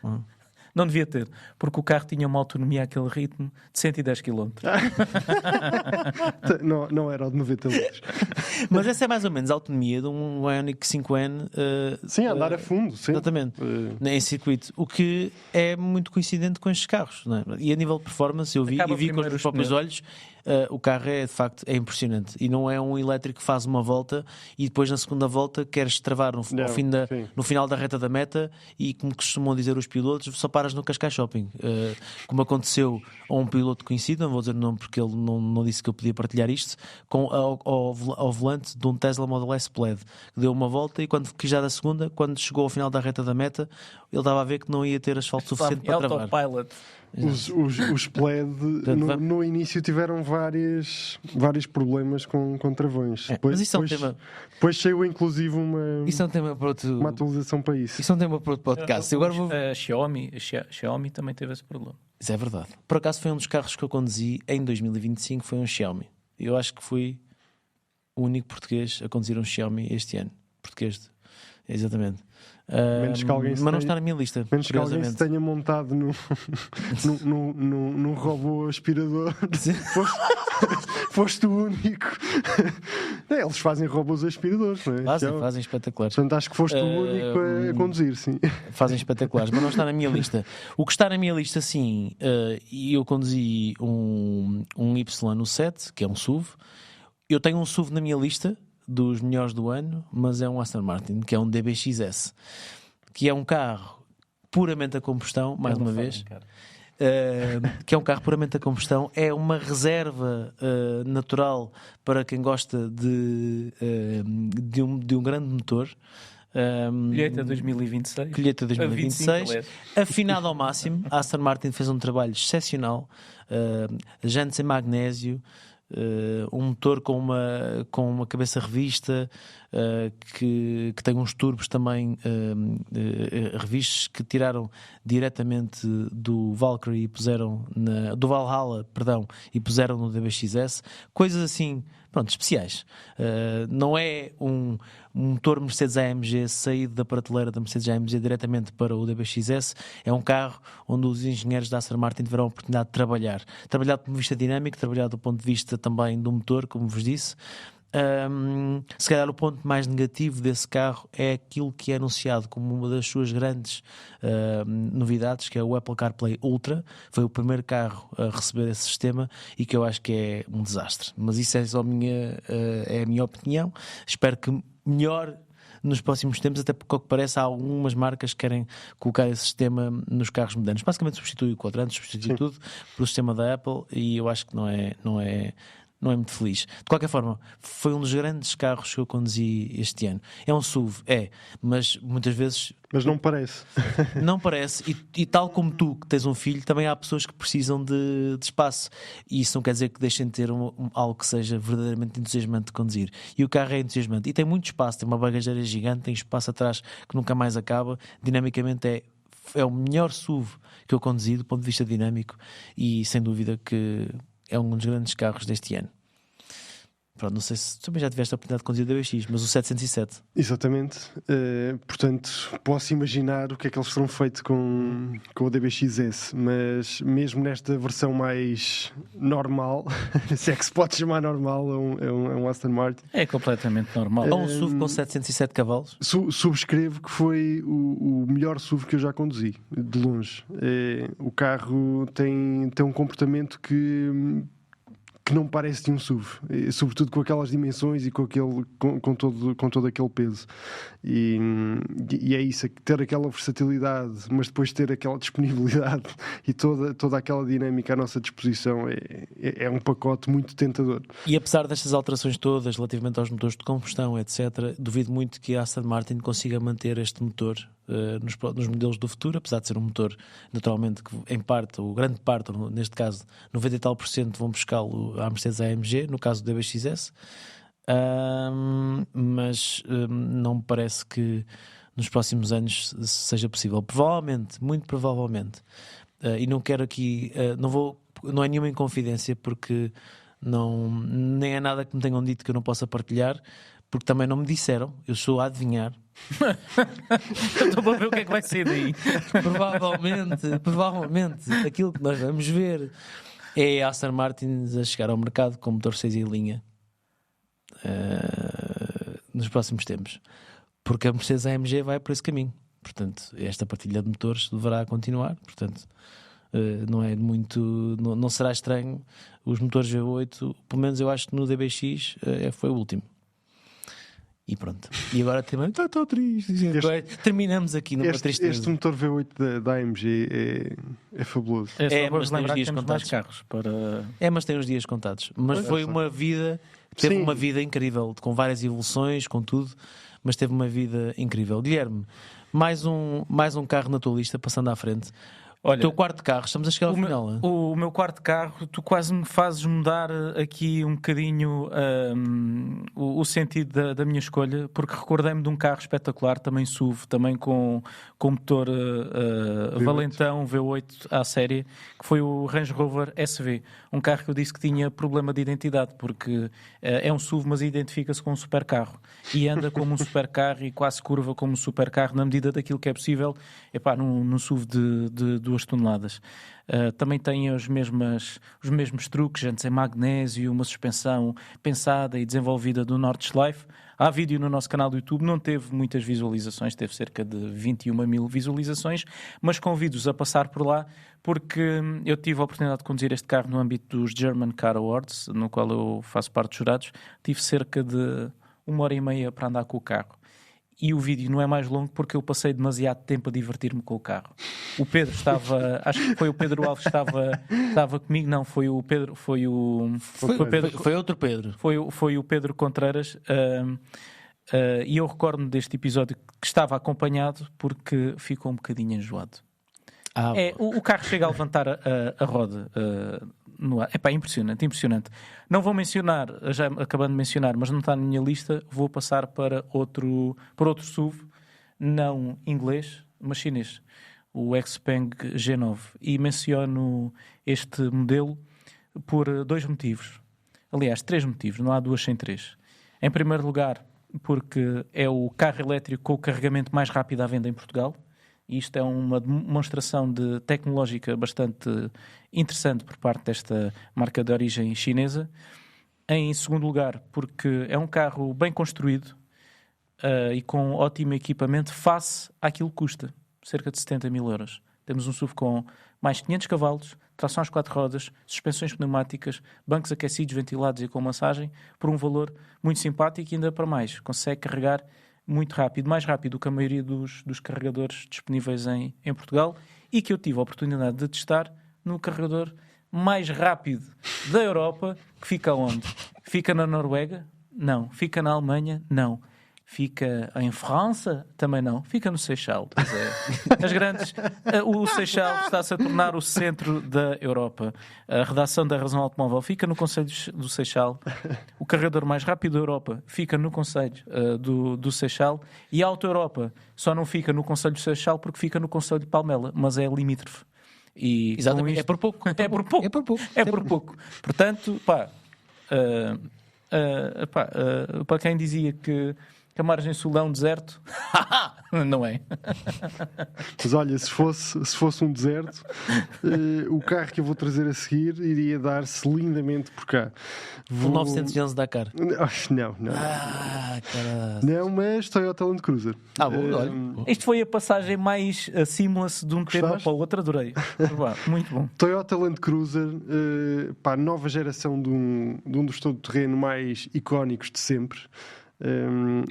Não devia ter, porque o carro tinha uma autonomia àquele ritmo de 110 km. Não era o de 90 litros. Mas essa é mais ou menos a autonomia de um Ioniq 5N. Sim, andar a fundo. Sim. Exatamente. Em circuito. O que é muito coincidente com estes carros. Não é? E a nível de performance, eu vi com os meus próprios olhos. O carro de facto é impressionante e não é um elétrico que faz uma volta e depois na segunda volta queres travar no final da reta da meta e, como costumam dizer os pilotos, só paras no Cascais Shopping, como aconteceu a um piloto conhecido, não vou dizer o nome porque ele não disse que eu podia partilhar isto, ao volante de um Tesla Model S Plaid, que deu uma volta e quando quis dar a segunda, quando chegou ao final da reta da meta, ele estava a ver que não ia ter asfalto suficiente para travar. Autopilot. Os Plaid no início tiveram vários problemas com travões. Depois saiu inclusive isso é um tema para outro... uma atualização para isso. Isso é um tema para outro podcast. A Xiaomi também teve esse problema. Isso é verdade. Por acaso foi um dos carros que eu conduzi em 2025, foi um Xiaomi. Eu acho que fui o único português a conduzir um Xiaomi este ano. Português Exatamente. Menos que alguém mas se não tenha- está na minha lista, Menos que alguém se curiosamente. tenha montado num robô aspirador. Foste o único. Não, eles fazem robôs aspiradores, não é? Fazem espetaculares. Portanto, acho que foste o único a conduzir, sim. Fazem espetaculares, mas não está na minha lista. O que está na minha lista, sim, e eu conduzi um Y7, que é um SUV. Eu tenho um SUV na minha lista dos melhores do ano, mas é um Aston Martin, que é um DBXS, que é um carro puramente a combustão, mais uma vez. Que é um carro puramente a combustão, é uma reserva natural para quem gosta de um grande motor. Colheita 2026. Colheita 2026, 25, aliás. afinado ao máximo. A Aston Martin fez um trabalho excepcional, jantes em magnésio, um motor com uma cabeça revista, que tem uns turbos também revistos, que tiraram diretamente do Valkyrie e puseram do Valhalla, perdão, e puseram no DBXS, coisas assim, pronto, especiais. Não é um motor Mercedes AMG saído da prateleira da Mercedes AMG diretamente para o DBXS. É um carro onde os engenheiros da Aston Martin tiveram a oportunidade de trabalhar do ponto de vista dinâmico, trabalhar do ponto de vista também do motor, como vos disse. Se calhar o ponto mais negativo desse carro é aquilo que é anunciado como uma das suas grandes novidades, que é o Apple CarPlay Ultra. Foi o primeiro carro a receber esse sistema e que eu acho que é um desastre, mas isso é só é a minha opinião. Espero que melhore nos próximos tempos, até porque, ao que parece, há algumas marcas que querem colocar esse sistema nos carros modernos. Basicamente substitui o quadrante, substitui tudo pelo sistema da Apple, e eu acho que não é muito feliz. De qualquer forma, foi um dos grandes carros que eu conduzi este ano. É um SUV, mas muitas vezes Mas não parece. não parece, e tal como tu que tens um filho, também há pessoas que precisam de espaço, e isso não quer dizer que deixem de ter algo que seja verdadeiramente entusiasmante de conduzir. E o carro é entusiasmante e tem muito espaço, tem uma bagageira gigante, tem espaço atrás que nunca mais acaba. Dinamicamente é o melhor SUV que eu conduzi do ponto de vista dinâmico, e sem dúvida que é um dos grandes carros deste ano. Pronto, não sei se também já tiveste a oportunidade de conduzir o DBX, mas o 707. Exatamente. Portanto, posso imaginar o que é que eles terão feito com o DBXS, mas mesmo nesta versão mais normal, se é que se pode chamar normal, é um Aston Martin. É completamente normal. Ou um SUV com 707 cavalos. Subscrevo que foi o melhor SUV que eu já conduzi, de longe. O carro tem um comportamento que não parece de um SUV, sobretudo com aquelas dimensões e com todo aquele peso. E é isso, ter aquela versatilidade, mas depois ter aquela disponibilidade e toda aquela dinâmica à nossa disposição é um pacote muito tentador. E apesar destas alterações todas relativamente aos motores de combustão, etc., duvido muito que a Aston Martin consiga manter este motor nos modelos do futuro, apesar de ser um motor naturalmente que em parte, ou grande parte, ou neste caso 90 e tal % vão buscá-lo à Mercedes AMG, no caso do DBXS, mas não me parece que nos próximos anos seja possível. Provavelmente, muito provavelmente, e não quero aqui, não é nenhuma inconfidência, porque nem é nada que me tenham dito que eu não possa partilhar, porque também não me disseram, eu estou a adivinhar. Estou a ver o que é que vai sair daí. Provavelmente aquilo que nós vamos ver é a Aston Martin a chegar ao mercado com motor 6 em linha nos próximos tempos, porque a Mercedes AMG vai por esse caminho. Portanto, esta partilha de motores deverá continuar. Portanto, não será estranho os motores V8, pelo menos eu acho que no DBX foi o último. E pronto. E agora também estou triste. Terminamos aqui numa tristeza. Este motor V8 da AMG é fabuloso. Vamos mas tem os lembrar que dias temos contados. mais carros para... Mas tem os dias contados. Mas foi uma vida... Teve uma vida incrível, com várias evoluções, com tudo, mas teve uma vida incrível. Guilherme, mais um carro na tua lista, passando à frente. Olha, O teu quarto carro, estamos a chegar ao o final. Hein? o meu quarto carro, tu quase me fazes mudar aqui um bocadinho o sentido da minha escolha, porque recordei-me de um carro espetacular, também SUV, também com motor valentão V8 à série, que foi o Range Rover SV. Um carro que eu disse que tinha problema de identidade, porque é um SUV, mas identifica-se com um supercarro. E anda como um supercarro e quase curva como um supercarro, na medida daquilo que é possível, num SUV de 2 toneladas. Também tem os mesmos truques, jantes em magnésio, uma suspensão pensada e desenvolvida do Nordschleife. Há vídeo no nosso canal do YouTube, não teve muitas visualizações, teve cerca de 21 mil visualizações, mas convido-os a passar por lá, porque eu tive a oportunidade de conduzir este carro no âmbito dos German Car Awards, no qual eu faço parte dos jurados. Tive cerca de 1h30 para andar com o carro. E o vídeo não é mais longo porque eu passei demasiado tempo a divertir-me com o carro. O Pedro estava, acho que foi o Pedro Alves que estava comigo, não, foi o Pedro, foi outro Pedro. foi o Pedro Contreiras, e eu recordo-me deste episódio que estava acompanhado porque ficou um bocadinho enjoado. O carro chega a levantar a roda no ar. É impressionante, impressionante. Não vou mencionar, já acabando de mencionar, mas não está na minha lista, vou passar para outro SUV, não inglês, mas chinês, o Xpeng G9. E menciono este modelo por 2 motivos. Aliás, 3 motivos, não há 2 sem 3. Em primeiro lugar, porque é o carro elétrico com o carregamento mais rápido à venda em Portugal. E isto é uma demonstração tecnológica bastante interessante por parte desta marca de origem chinesa. Em segundo lugar, porque é um carro bem construído e com ótimo equipamento face àquilo que custa, cerca de 70 mil euros. Temos um SUV com mais 500 cavalos, tração às 4 rodas, suspensões pneumáticas, bancos aquecidos, ventilados e com massagem, por um valor muito simpático e ainda para mais, consegue carregar muito rápido, mais rápido do que a maioria dos carregadores disponíveis em Portugal, e que eu tive a oportunidade de testar no carregador mais rápido da Europa, que fica onde? Fica na Noruega? Não. Fica na Alemanha? Não. Fica em França? Também não. Fica no Seixal. Pois é. O Seixal está-se a tornar o centro da Europa. A redação da Razão Automóvel fica no Conselho do Seixal. O carregador mais rápido da Europa fica no Conselho do Seixal. E a Auto Europa só não fica no Conselho do Seixal porque fica no Conselho de Palmela, mas é limítrofe. E exatamente, isto, é por pouco. É por pouco. Portanto, para quem dizia que a margem sul é um deserto, não é? Mas olha, se fosse um deserto, o carro que eu vou trazer a seguir iria dar-se lindamente por cá. O 911 Dakar. Não. Não, mas Toyota Land Cruiser. Olha. Isto foi a passagem mais seamless de um tema para o outro, adorei. Muito bom. Toyota Land Cruiser, nova geração de um dos todo-terreno mais icónicos de sempre.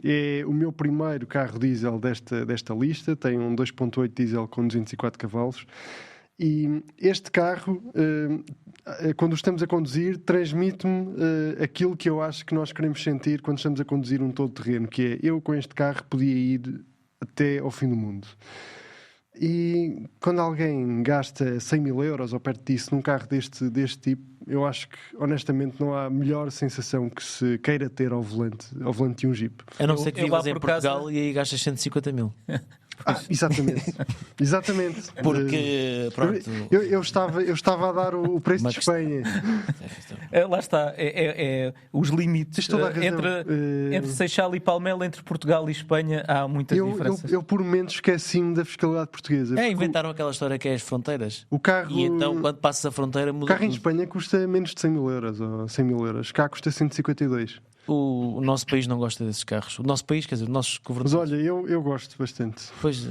É o meu primeiro carro diesel desta lista. Tem um 2.8 diesel com 204 cavalos. E este carro, quando o estamos a conduzir, transmite-me aquilo que eu acho que nós queremos sentir quando estamos a conduzir um todo-terreno, que é: eu com este carro podia ir até ao fim do mundo. E quando alguém gasta 100 mil euros ou perto disso num carro deste tipo, eu acho que honestamente não há melhor sensação que se queira ter ao volante de um Jeep. A não ser que vivas em Portugal e aí gastas 150 mil. Exatamente. Porque, pronto... Eu estava a dar o preço de Espanha. Lá está. Os limites entre Seixal e Palmela, entre Portugal e Espanha, há muitas diferenças. Eu por momentos esqueci-me da fiscalidade portuguesa. Inventaram aquela história que é as fronteiras. O carro, e então, quando passas a fronteira, muda. O carro em Espanha custa menos de 100 mil euros ou 100 mil euros. Cá custa 152. O nosso país não gosta desses carros. O nosso país, quer dizer, os nossos governantes. Mas olha, eu gosto bastante. Pois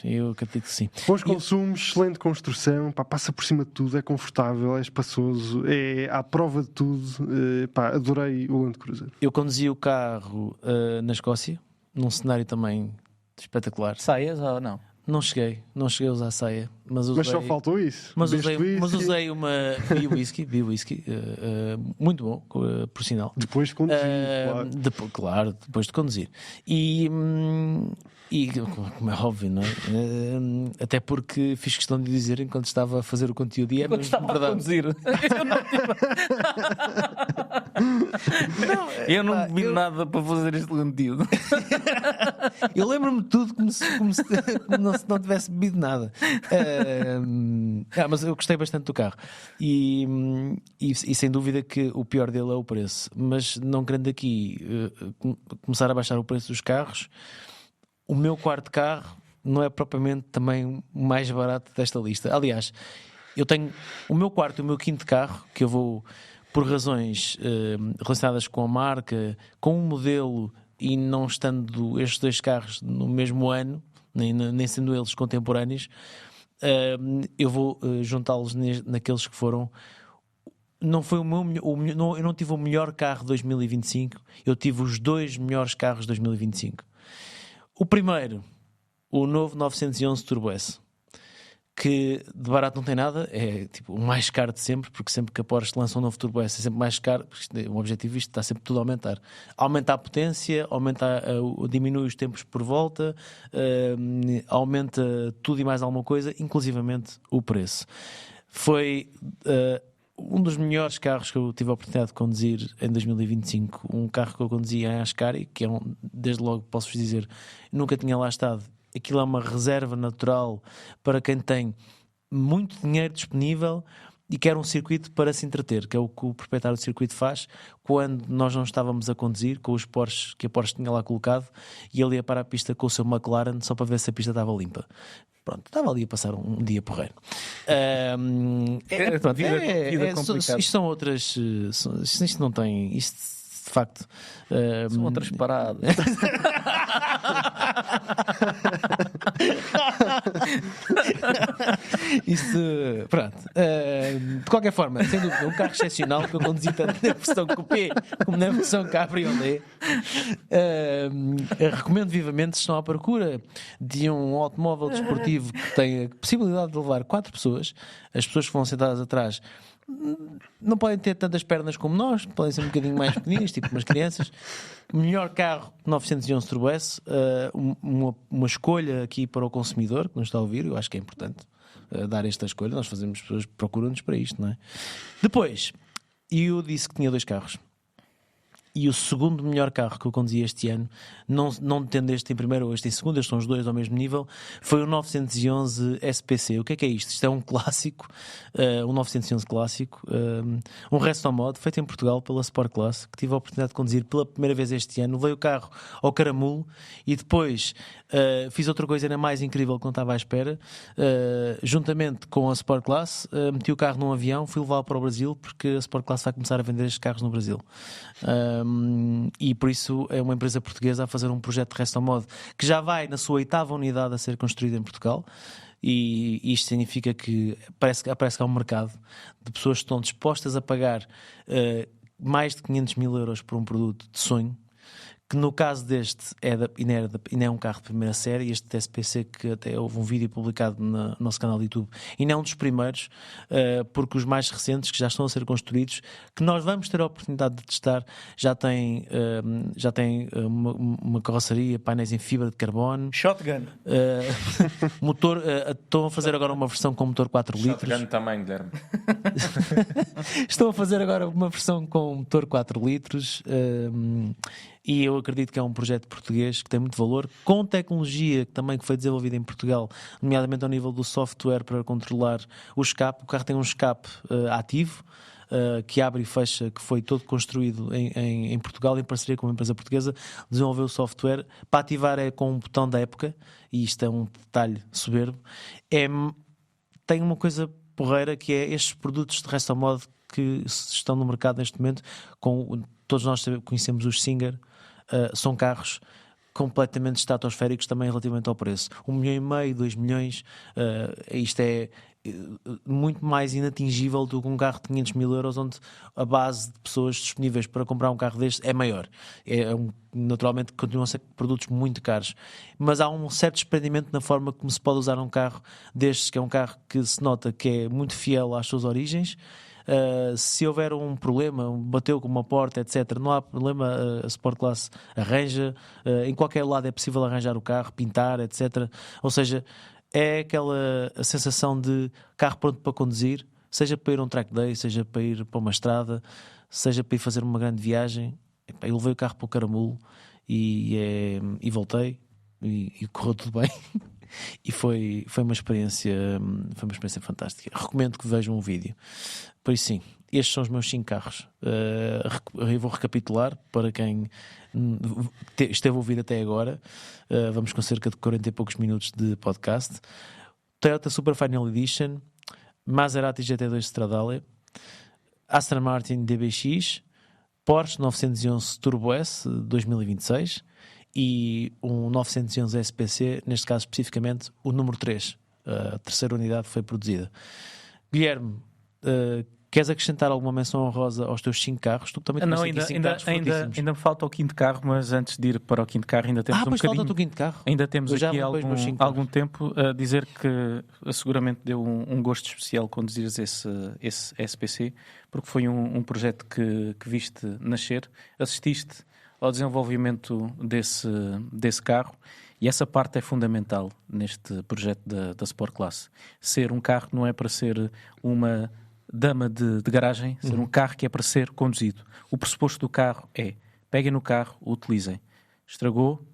eu acredito que sim. Bons consumos, excelente construção, passa por cima de tudo, é confortável, é espaçoso, é à prova de tudo. Adorei o Land Cruiser. Eu conduzi o carro na Escócia, num cenário também espetacular. Saias ou não? Não cheguei a usar ceia, mas Mas só faltou isso. Mas Bebeste whisky. usei uma vi whisky, muito bom, por sinal. Depois de conduzir, claro. Depois de conduzir. E como é óbvio, não é? Até porque fiz questão de dizer enquanto estava a fazer o conteúdo e é Quando mesmo estava a verdade. conduzir. Eu não bebi nada para fazer este conteúdo. Eu lembro-me de tudo como se não tivesse bebido nada. Mas eu gostei bastante do carro. E sem dúvida que o pior dele é o preço. Mas não querendo aqui começar a baixar o preço dos carros, o meu quarto carro não é propriamente também o mais barato desta lista. Aliás, eu tenho o meu quarto e o meu quinto carro, que eu vou, por razões relacionadas com a marca, com o modelo, e não estando estes dois carros no mesmo ano, nem sendo eles contemporâneos, eu vou juntá-los naqueles que foram. Não foi eu não tive o melhor carro de 2025, eu tive os dois melhores carros de 2025. O primeiro, o novo 911 Turbo S, que de barato não tem nada, é tipo o mais caro de sempre, porque sempre que a Porsche lança um novo Turbo S é sempre mais caro, porque o objetivo está sempre tudo a aumentar. Aumenta a potência, diminui os tempos por volta, aumenta tudo e mais alguma coisa, inclusivamente o preço. Foi um dos melhores carros que eu tive a oportunidade de conduzir em 2025, um carro que eu conduzi em Ascari, que é desde logo posso-vos dizer, nunca tinha lá estado. Aquilo é uma reserva natural para quem tem muito dinheiro disponível e quer um circuito para se entreter, que é o que o proprietário do circuito faz quando nós não estávamos a conduzir, com os Porsches que a Porsche tinha lá colocado, e ele ia para a pista com o seu McLaren só para ver se a pista estava limpa. Pronto, estava ali a passar um dia porreiro. Vida complicada. Isto são outras. Isto não tem. Isto de facto. São outras paradas. Isso, pronto. De qualquer forma, sem dúvida, um carro excepcional que eu conduzi tanto na versão coupé como na versão cabriolet. Recomendo vivamente, se estão à procura de um automóvel desportivo que tenha possibilidade de levar 4 pessoas, as pessoas que vão sentadas atrás não podem ter tantas pernas como nós, podem ser um bocadinho mais pequeninas, tipo umas crianças. Melhor carro 911 Turbo S, uma escolha aqui para o consumidor que nos está a ouvir. Eu acho que é importante dar esta escolha. Nós fazemos, pessoas procuram-nos para isto, não é? Depois, eu disse que tinha 2 carros. E o segundo melhor carro que eu conduzi este ano, não tendo este em primeiro ou este em segundo, estes são os dois ao mesmo nível, foi o 911 SPC. O que é isto? Isto é um clássico, um 911 clássico, um resto mod, feito em Portugal pela Sport Class, que tive a oportunidade de conduzir pela primeira vez este ano. Levei o carro ao caramulo e depois fiz outra coisa ainda mais incrível que não estava à espera. Juntamente com a Sport Class, meti o carro num avião, fui levá-lo para o Brasil, porque a Sport Class vai começar a vender estes carros no Brasil. E por isso é uma empresa portuguesa a fazer um projeto de Resto Mod que já vai na sua 8ª unidade a ser construída em Portugal, e isto significa que parece que há um mercado de pessoas que estão dispostas a pagar mais de 500 mil euros por um produto de sonho, que no caso deste ainda é um carro de primeira série. Este SPC, que até houve um vídeo publicado no nosso canal de YouTube, e não é um dos primeiros, porque os mais recentes que já estão a ser construídos, que nós vamos ter a oportunidade de testar, já tem uma carroceria, painéis em fibra de carbono, Shotgun. motor, estão a fazer agora uma versão com motor 4 litros. Shotgun também, Guilherme. Estão a fazer agora uma versão com motor 4 litros, e eu acredito que é um projeto português que tem muito valor, com tecnologia que também foi desenvolvida em Portugal, nomeadamente ao nível do software para controlar o escape. O carro tem um escape ativo, que abre e fecha, que foi todo construído em Portugal, em parceria com uma empresa portuguesa. Desenvolveu o software. Para ativar é com um botão da época, e isto é um detalhe soberbo. Tem uma coisa porreira, que é estes produtos de Resto Mod que estão no mercado neste momento, todos nós conhecemos os Singer. São carros completamente estratosféricos também relativamente ao preço. 1,5 milhão, 2 milhões. Isto é muito mais inatingível do que um carro de 500 mil euros, onde a base de pessoas disponíveis para comprar um carro deste é maior. Naturalmente continuam a ser produtos muito caros, mas há um certo desprendimento na forma como se pode usar um carro destes, que é um carro que se nota que é muito fiel às suas origens. Se houver um problema, bateu com uma porta, etc., não há problema, a Sport Class arranja, em qualquer lado é possível arranjar o carro, pintar, etc. Ou seja, é aquela a sensação de carro pronto para conduzir, seja para ir a um track day, seja para ir para uma estrada, seja para ir fazer uma grande viagem. Eu levei o carro para o Caramulo e voltei e correu tudo bem. E foi uma experiência fantástica. Recomendo que vejam um vídeo. Por isso, sim, estes são os meus 5 carros. Eu vou recapitular para quem esteve a ouvir até agora. Vamos com cerca de 40 e poucos minutos de podcast. Toyota Super Final Edition, Maserati GT2 Stradale, Aston Martin DBX, Porsche 911 Turbo S 2026 e um 911 SPC, neste caso especificamente o número 3. A terceira unidade foi produzida. Guilherme, queres acrescentar alguma menção honrosa aos teus 5 carros? Tu também Não, tens 5 carros fortíssimos. ainda me falta o quinto carro, mas antes de ir para o quinto carro ainda temos um pois bocadinho. falta o quinto carro. Ainda temos Eu já aqui vou depois meus 5 algum tempo a dizer que seguramente deu um gosto especial conduzires esse SPC, porque foi um projeto que viste nascer, assististe ao desenvolvimento desse carro, e essa parte é fundamental neste projeto da Sport Class. Ser um carro que não é para ser uma dama de garagem, ser um carro que é para ser conduzido. O pressuposto do carro é: peguem no carro, utilizem. Estragou,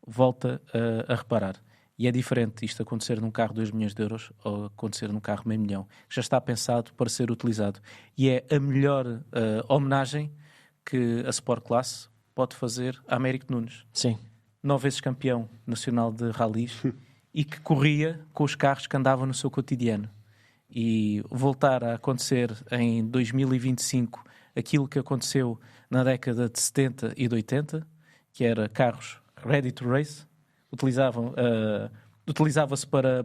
volta a reparar. E é diferente isto acontecer num carro de 2 milhões de euros ou acontecer num carro de meio milhão, que já está pensado para ser utilizado. E é a melhor homenagem que a Sport Class pode fazer a Américo Nunes. Sim. 9 vezes campeão nacional de ralis e que corria com os carros que andavam no seu cotidiano. E voltar a acontecer em 2025 aquilo que aconteceu na década de 70 e de 80, que era carros ready to race, utilizava-se para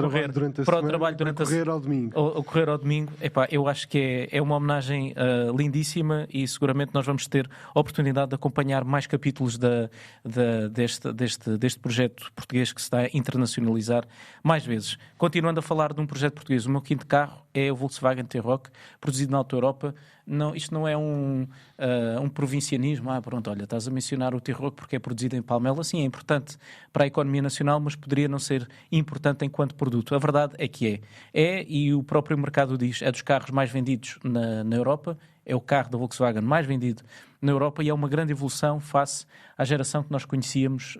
correr durante a para o semana, trabalho durante para correr ao domingo. ao correr ao domingo. Epá, eu acho que é uma homenagem lindíssima, e seguramente nós vamos ter a oportunidade de acompanhar mais capítulos deste projeto português que se está a internacionalizar mais vezes. Continuando a falar de um projeto português, o meu quinto carro é o Volkswagen T-Roc, produzido na Auto Europa. Não, isto não é um provincianismo. Pronto, olha, estás a mencionar o T-Roc porque é produzido em Palmela. Sim, é importante para a economia nacional, mas poderia não ser importante enquanto produto. A verdade é que e o próprio mercado diz, é dos carros mais vendidos na Europa, é o carro da Volkswagen mais vendido na Europa, e é uma grande evolução face à geração que nós conhecíamos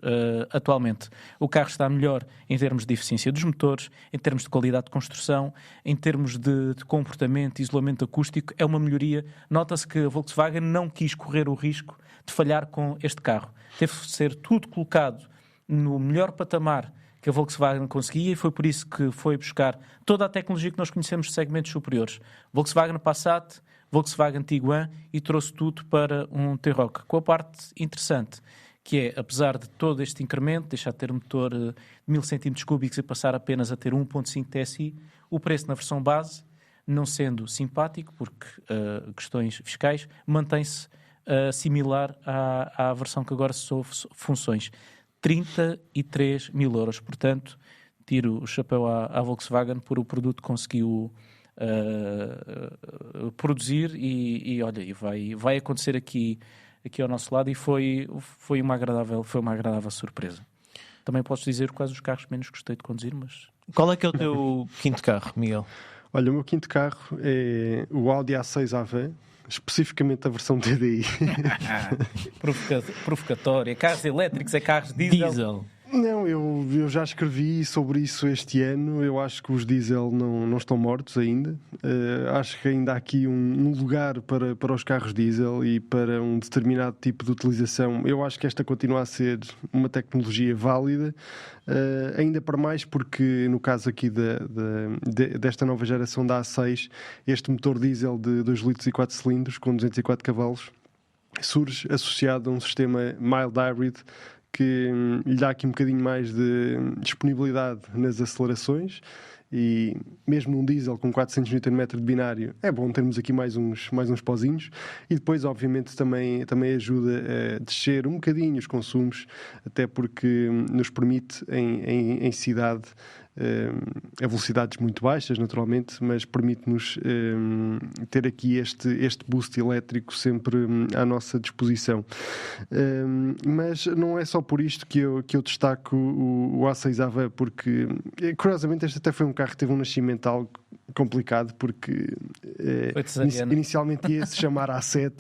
atualmente. O carro está melhor em termos de eficiência dos motores, em termos de qualidade de construção, em termos de comportamento, isolamento acústico. É uma melhoria. Nota-se que a Volkswagen não quis correr o risco de falhar com este carro. Teve de ser tudo colocado no melhor patamar que a Volkswagen conseguia, e foi por isso que foi buscar toda a tecnologia que nós conhecemos de segmentos superiores. Volkswagen Passat, Volkswagen Tiguan, e trouxe tudo para um T-Roc. Com a parte interessante, que é, apesar de todo este incremento, deixar de ter um motor de 1000 cm3 e passar apenas a ter 1.5 TSI, o preço na versão base, não sendo simpático, porque questões fiscais, mantém-se similar à versão que agora sofre funções. 33 mil euros. Portanto, tiro o chapéu à Volkswagen por o produto que conseguiu produzir, e olha, vai acontecer aqui ao nosso lado, e foi uma agradável surpresa. Também posso dizer quais os carros menos gostei de conduzir, mas... Qual é que é o teu quinto carro, Miguel? Olha, o meu quinto carro é o Audi A6 Avant, especificamente a versão TDI. Provocatória. Carros elétricos é carros diesel. Não, eu já escrevi sobre isso este ano. Eu acho que os diesel não estão mortos ainda. Acho que ainda há aqui um lugar para os carros diesel e para um determinado tipo de utilização. Eu acho que esta continua a ser uma tecnologia válida, ainda para mais porque no caso aqui desta nova geração da A6, este motor diesel de 2 litros e 4 cilindros com 204 cavalos surge associado a um sistema mild hybrid que lhe dá aqui um bocadinho mais de disponibilidade nas acelerações e mesmo num diesel com 400 Nm de binário é bom termos aqui mais uns pozinhos, e depois obviamente também ajuda a descer um bocadinho os consumos, até porque nos permite em cidade a velocidades muito baixas, naturalmente, mas permite-nos ter aqui este boost elétrico sempre à nossa disposição. Mas não é só por isto que eu destaco o A6 AVA, porque curiosamente este até foi um carro que teve um nascimento algo complicado, porque inicialmente ia se chamar A7.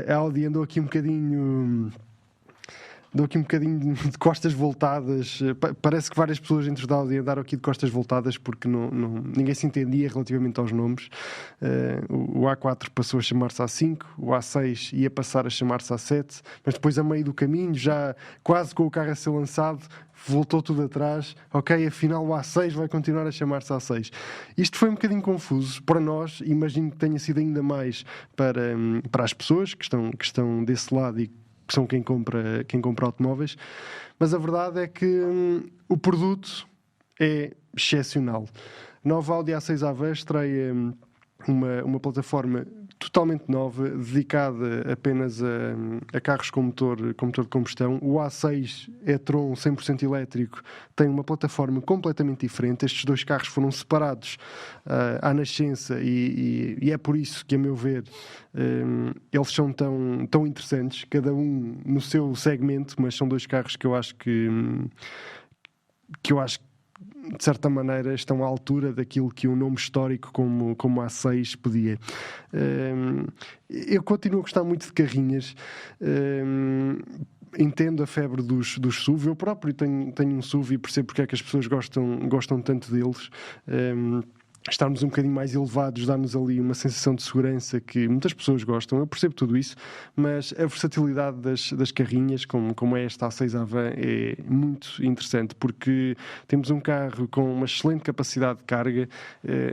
A Audi andou aqui um bocadinho de costas voltadas. Parece que várias pessoas dentro da Audi andaram aqui de costas voltadas, porque ninguém se entendia relativamente aos nomes. O A4 passou a chamar-se A5, o A6 ia passar a chamar-se A7, mas depois, a meio do caminho, já quase com o carro a ser lançado, voltou tudo atrás. Ok, afinal o A6 vai continuar a chamar-se A6. Isto foi um bocadinho confuso para nós, imagino que tenha sido ainda mais para as pessoas que estão desse lado e que são quem compra automóveis, mas a verdade é que o produto é excepcional. A nova Audi A6 AVA estreia uma plataforma totalmente nova, dedicada apenas a carros com motor de combustão. O A6 e-tron 100% elétrico tem uma plataforma completamente diferente. Estes dois carros foram separados à nascença e é por isso que, a meu ver, eles são tão interessantes, cada um no seu segmento, mas são dois carros que eu acho que de certa maneira estão à altura daquilo que um nome histórico como A6 pedia. Eu continuo a gostar muito de carrinhas. Entendo a febre dos SUV. Eu próprio tenho um SUV e percebo porque é que as pessoas gostam tanto deles. Estarmos um bocadinho mais elevados dá-nos ali uma sensação de segurança que muitas pessoas gostam. Eu percebo tudo isso, mas a versatilidade das carrinhas, como é esta A6 AVA, é muito interessante, porque temos um carro com uma excelente capacidade de carga,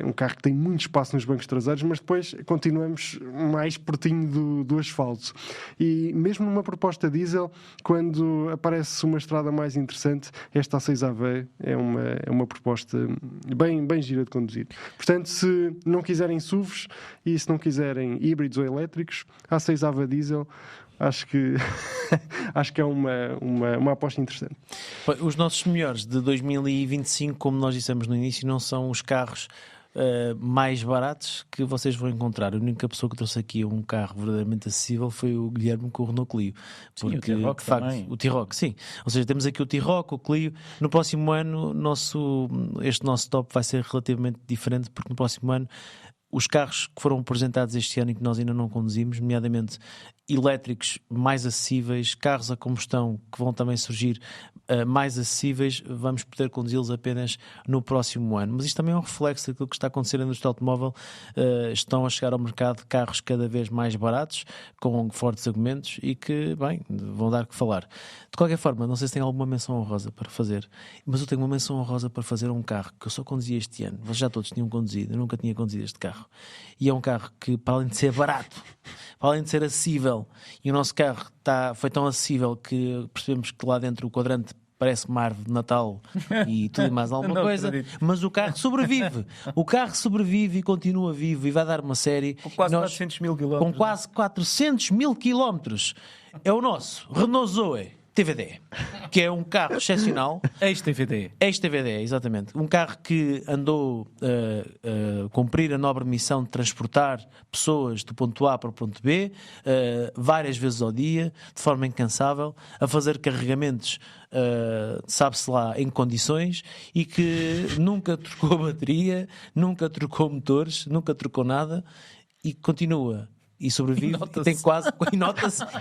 um carro que tem muito espaço nos bancos traseiros, mas depois continuamos mais pertinho do asfalto. E mesmo numa proposta diesel, quando aparece uma estrada mais interessante, esta A6 AVA é uma proposta bem gira de conduzir. Portanto, se não quiserem SUVs e se não quiserem híbridos ou elétricos, a A6 AVA diesel acho que é uma aposta interessante. Os nossos melhores de 2025, como nós dissemos no início, não são os carros mais baratos que vocês vão encontrar. A única pessoa que trouxe aqui um carro verdadeiramente acessível foi o Guilherme com o Renault Clio. Porque, sim, o T-Roc de facto, também. o T-Roc, sim. Ou seja, temos aqui o T-Roc, o Clio. No próximo ano, este nosso top vai ser relativamente diferente, porque no próximo ano os carros que foram apresentados este ano e que nós ainda não conduzimos, nomeadamente elétricos mais acessíveis, carros a combustão que vão também surgir mais acessíveis, vamos poder conduzi-los apenas no próximo ano. Mas isto também é um reflexo daquilo que está a acontecer na indústria automóvel. Estão a chegar ao mercado carros cada vez mais baratos, com fortes argumentos e que, bem, vão dar que falar. De qualquer forma, não sei se tem alguma menção honrosa para fazer, mas eu tenho uma menção honrosa para fazer a um carro que eu só conduzi este ano. Vocês já todos tinham conduzido, eu nunca tinha conduzido este carro. E é um carro que, para além de ser barato, para além de ser acessível, e o nosso carro foi tão acessível que percebemos que lá dentro o quadrante parece uma árvore de Natal e tudo e mais alguma coisa, mas o carro sobrevive. O carro sobrevive e continua vivo e vai dar uma série. Com quase 400 mil quilómetros. Com quase 400 mil quilómetros. É o nosso Renault Zoe TVD, que é um carro excepcional. Ex-TVD. Ex-TVD, exatamente. Um carro que andou a cumprir a nobre missão de transportar pessoas do ponto A para o ponto B, várias vezes ao dia, de forma incansável, a fazer carregamentos, sabe-se lá, em condições, e que nunca trocou bateria, nunca trocou motores, nunca trocou nada, e continua. E sobrevive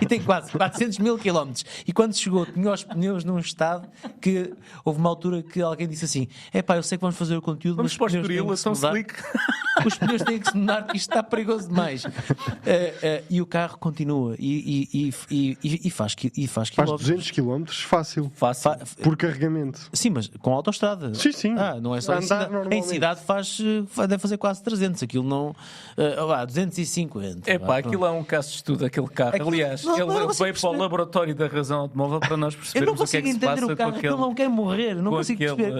e tem quase 400 mil quilómetros. E quando chegou, tinha os pneus num estado que houve uma altura que alguém disse assim: eu sei que vamos fazer o conteúdo, vamos mas os pneus Estoril, têm que se são mudar. slick. Os pneus têm que se mudar, que isto está perigoso demais. E o carro continua e faz Faz quilómetros. 200 km fácil. Fácil. Por carregamento. Sim, mas com autoestrada. Sim. Não é só em Andar cidade. Em normalmente. cidade deve fazer quase 300. Aquilo não. 250. Epá, aquilo é um caso de estudo, aquele carro. Aquilo- Aliás, Não, ele não consigo veio para o perceber. laboratório da razão automóvel para nós Eu não percebermos o que é consigo que se entender passa o com carro. aquele. Ele não quer morrer. Não com consigo aquele- perceber.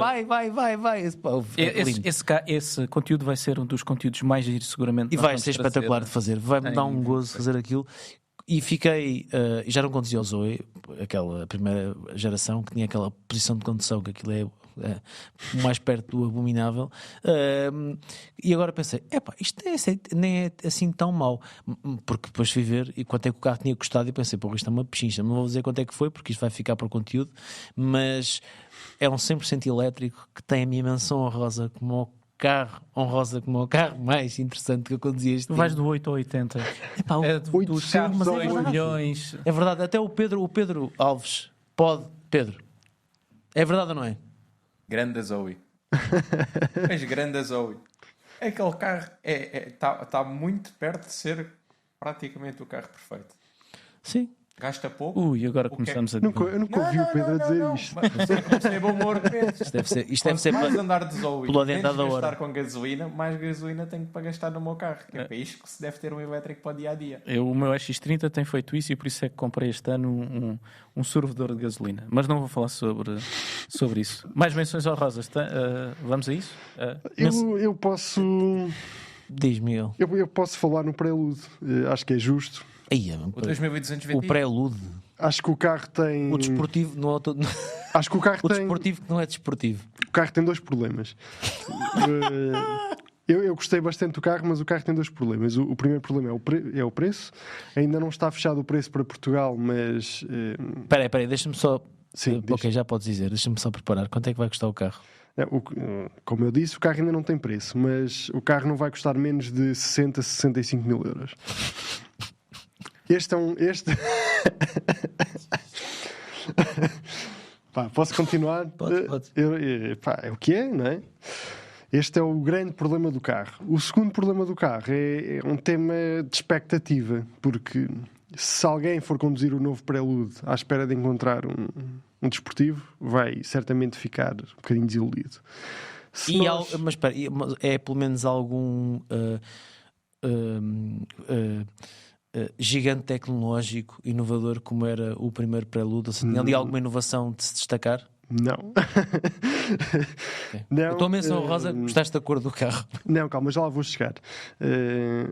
Vai. Esse, pá, é lindo. Esse conteúdo vai ser um dos conteúdos mais giros, seguramente. E nós vai vamos ser trazer. espetacular de fazer. Vai-me dar um gozo fazer aquilo. E fiquei. Já não conduzia o Zoe, aquela primeira geração que tinha aquela posição de condução, que aquilo é mais perto do abominável. E agora pensei: isto nem é assim tão mau. Porque depois fui ver e quanto é que o carro tinha custado. E pensei: isto é uma pechincha. Não vou dizer quanto é que foi, porque isto vai ficar para o conteúdo. Mas é um 100% elétrico que tem a minha menção honrosa como o carro mais interessante que eu conduzi este Tu vais ano. do 8 ao 80. Epá, É dos 800 carros mas é 2 verdade. milhões. É verdade, até o Pedro Alves pode. Pedro, é verdade ou não é? Grande Zoe. Mas grande Zoe. Aquele carro está muito perto de ser praticamente o carro perfeito. Sim. Gasta pouco. Ui, agora O que é começamos a. Eu nunca ouvi o Pedro a dizer isto. Mas é bom humor mesmo. Isto deve ser Quanto mais para. andar de Zoe, pelo menos adiantado da gastar hora. com gasolina, mais gasolina tenho para gastar no meu carro. Que é para isto que se deve ter um elétrico para o dia a dia. O meu X30 tem feito isso e por isso é que comprei este ano um sorvedor de gasolina. Mas não vou falar sobre isso. Mais menções honrosas. Vamos a isso? Eu posso. Diz-me ele. Eu posso falar no prelude. Acho que é justo. Aí, O 2200 o VTI. pré-lude. Acho que o carro tem. O desportivo não é todo... Acho que o carro O tem. desportivo que não é desportivo. O carro tem dois problemas. Eu gostei bastante do carro, mas o carro tem dois problemas. O primeiro problema é o preço. Ainda não está fechado o preço para Portugal, mas. Espera aí, deixa-me só. Sim, Ok, já podes dizer. Deixa-me só preparar. Quanto é que vai custar o carro? Como eu disse, o carro ainda não tem preço, mas o carro não vai custar menos de 60, 65 mil euros. Este. Pá, posso continuar? Pode. É o que é, não é? Este é o grande problema do carro. O segundo problema do carro é um tema de expectativa, porque se alguém for conduzir o novo Prelude à espera de encontrar um desportivo, vai certamente ficar um bocadinho desiludido. Mas espera, é pelo menos algum gigante tecnológico, inovador, como era o primeiro Prelude? Ou seja, tinha ali alguma inovação de se destacar? Não. Okay. Não, A tua menção rosa, gostaste da cor do carro? Não, calma, já lá vou chegar.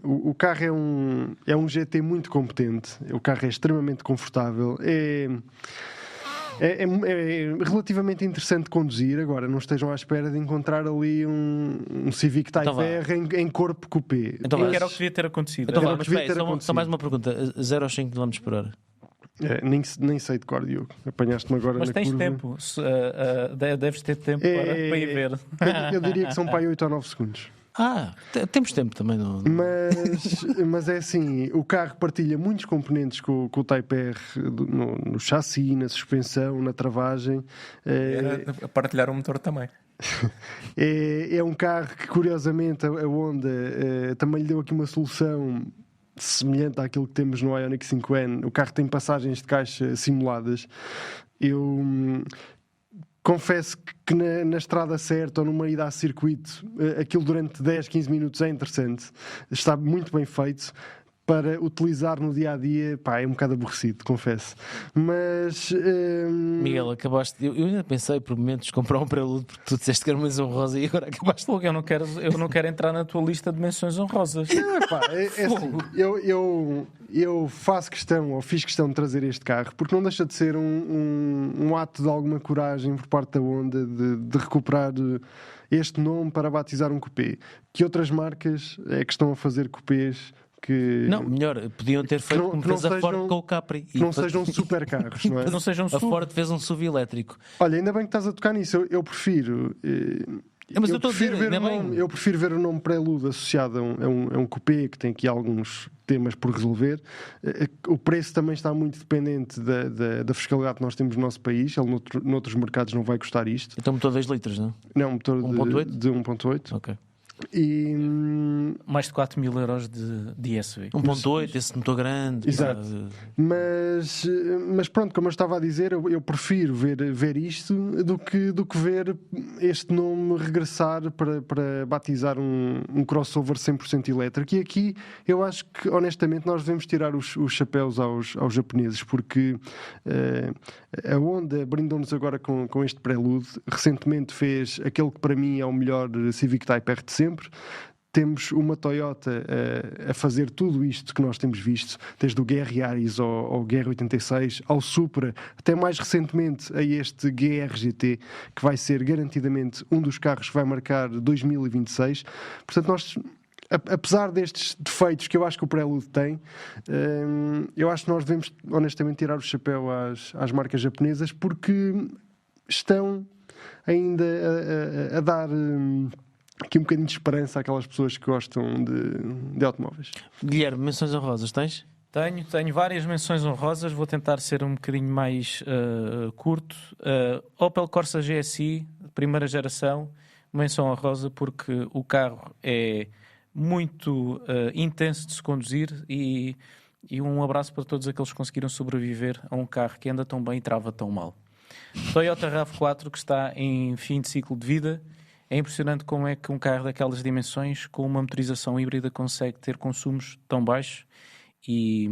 O carro é um GT muito competente. O carro é extremamente confortável. É relativamente interessante de conduzir. Agora, não estejam à espera de encontrar ali um Civic Type Então vá. R em corpo coupé. Então Que vá. era o que devia ter acontecido. Então, Era vá, o mas que devia espera aí, ter só acontecido. mais uma pergunta: 0 aos 5 km por hora? Nem sei de cor, Diogo. Apanhaste-me agora Mas na tens curva. tempo. Deves ter tempo para ir ver. Eu diria que são para aí 8 ou 9 segundos. Temos tempo também. Não... Mas é assim, o carro partilha muitos componentes com o Type R no chassi, na suspensão, na travagem. Era a partilhar o motor também. É um carro que, curiosamente, a Honda também lhe deu aqui uma solução semelhante àquilo que temos no Ioniq 5N. O carro tem passagens de caixa simuladas. Eu confesso que na estrada certa ou numa ida a circuito, aquilo durante 10, 15 minutos é interessante. Está muito bem feito. Para utilizar no dia-a-dia, é um bocado aborrecido, confesso. Mas... Miguel, acabaste... Eu ainda pensei por momentos comprar um Prelude, porque tu disseste que era uma menção honrosa e agora acabaste... Fogo, eu não quero entrar na tua lista de menções honrosas. Eu faço questão, ou fiz questão de trazer este carro, porque não deixa de ser um ato de alguma coragem por parte da Honda de recuperar este nome para batizar um coupé. Que outras marcas é que estão a fazer coupés que... Não, melhor, podiam ter feito como fez a Ford com o Capri. Que não sejam super carros, não é? Não sejam A Ford fez um SUV elétrico. Olha, ainda bem que estás a tocar nisso. Eu prefiro... Mas eu estou a dizer, ainda bem. Eu prefiro ver o nome Prelude associado a um coupé que tem aqui alguns temas por resolver. O preço também está muito dependente da fiscalidade que nós temos no nosso país. Ele noutros mercados não vai custar isto. Então motor 2 litros, não? Não, motor 1.8? de 1.8. Ok. E, Mais de 4 mil euros de ISV. 1.8, esse motor grande. Exato. Mas pronto, como eu estava a dizer, eu prefiro ver isto do que ver este nome regressar para batizar um crossover 100% elétrico. E aqui eu acho que, honestamente, nós devemos tirar os chapéus aos japoneses, porque a Honda brindou-nos agora com este Prelude. Recentemente fez aquele que para mim é o melhor Civic Type-R de sempre. Temos uma Toyota a fazer tudo isto que nós temos visto, desde o GR Yaris ao GR86, ao Supra, até mais recentemente a este GR GT, que vai ser garantidamente um dos carros que vai marcar 2026. Portanto, nós, apesar destes defeitos que eu acho que o Prelude tem, eu acho que nós devemos honestamente tirar o chapéu às marcas japonesas, porque estão ainda a dar aqui um bocadinho de esperança àquelas pessoas que gostam de automóveis. Guilherme, menções honrosas tens? Tenho várias menções honrosas, vou tentar ser um bocadinho mais curto. Opel Corsa GSI, primeira geração, menção honrosa porque o carro é muito intenso de se conduzir e um abraço para todos aqueles que conseguiram sobreviver a um carro que anda tão bem e trava tão mal. Toyota RAV4, que está em fim de ciclo de vida. É impressionante como é que um carro daquelas dimensões, com uma motorização híbrida, consegue ter consumos tão baixos. E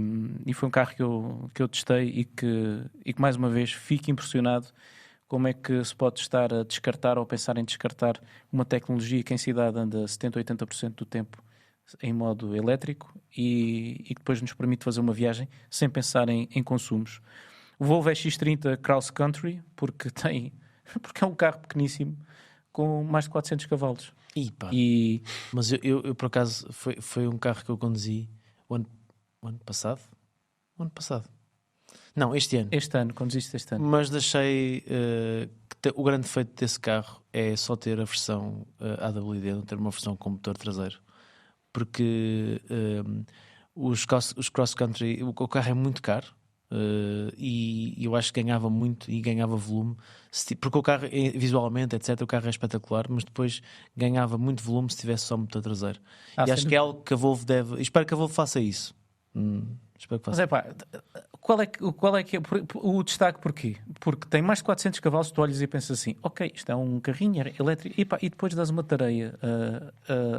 foi um carro que eu testei e que mais uma vez fico impressionado como é que se pode estar a descartar ou pensar em descartar uma tecnologia que em cidade anda 70-80% do tempo em modo elétrico e que depois nos permite fazer uma viagem sem pensar em consumos. O Volvo X30 Cross Country, porque é um carro pequeníssimo, com mais de 400 cavalos. Mas eu por acaso, foi um carro que eu conduzi o ano passado? O ano passado? Não, este ano. Este ano, conduziste este ano. Mas deixei que o grande defeito desse carro é só ter a versão AWD, não ter uma versão com motor traseiro. Porque os cross-country, o carro é muito caro. E eu acho que ganhava muito e ganhava volume, porque o carro visualmente, etc, o carro é espetacular, mas depois ganhava muito volume se tivesse só motor traseiro. E acho que é algo que a Volvo deve, e espero que a Volvo faça isso. Espero que faça. Mas qual é que é o destaque? Porquê? Porque tem mais de 400 cavalos, tu olhas e pensas assim, ok, isto é um carrinho elétrico, e depois dás uma tareia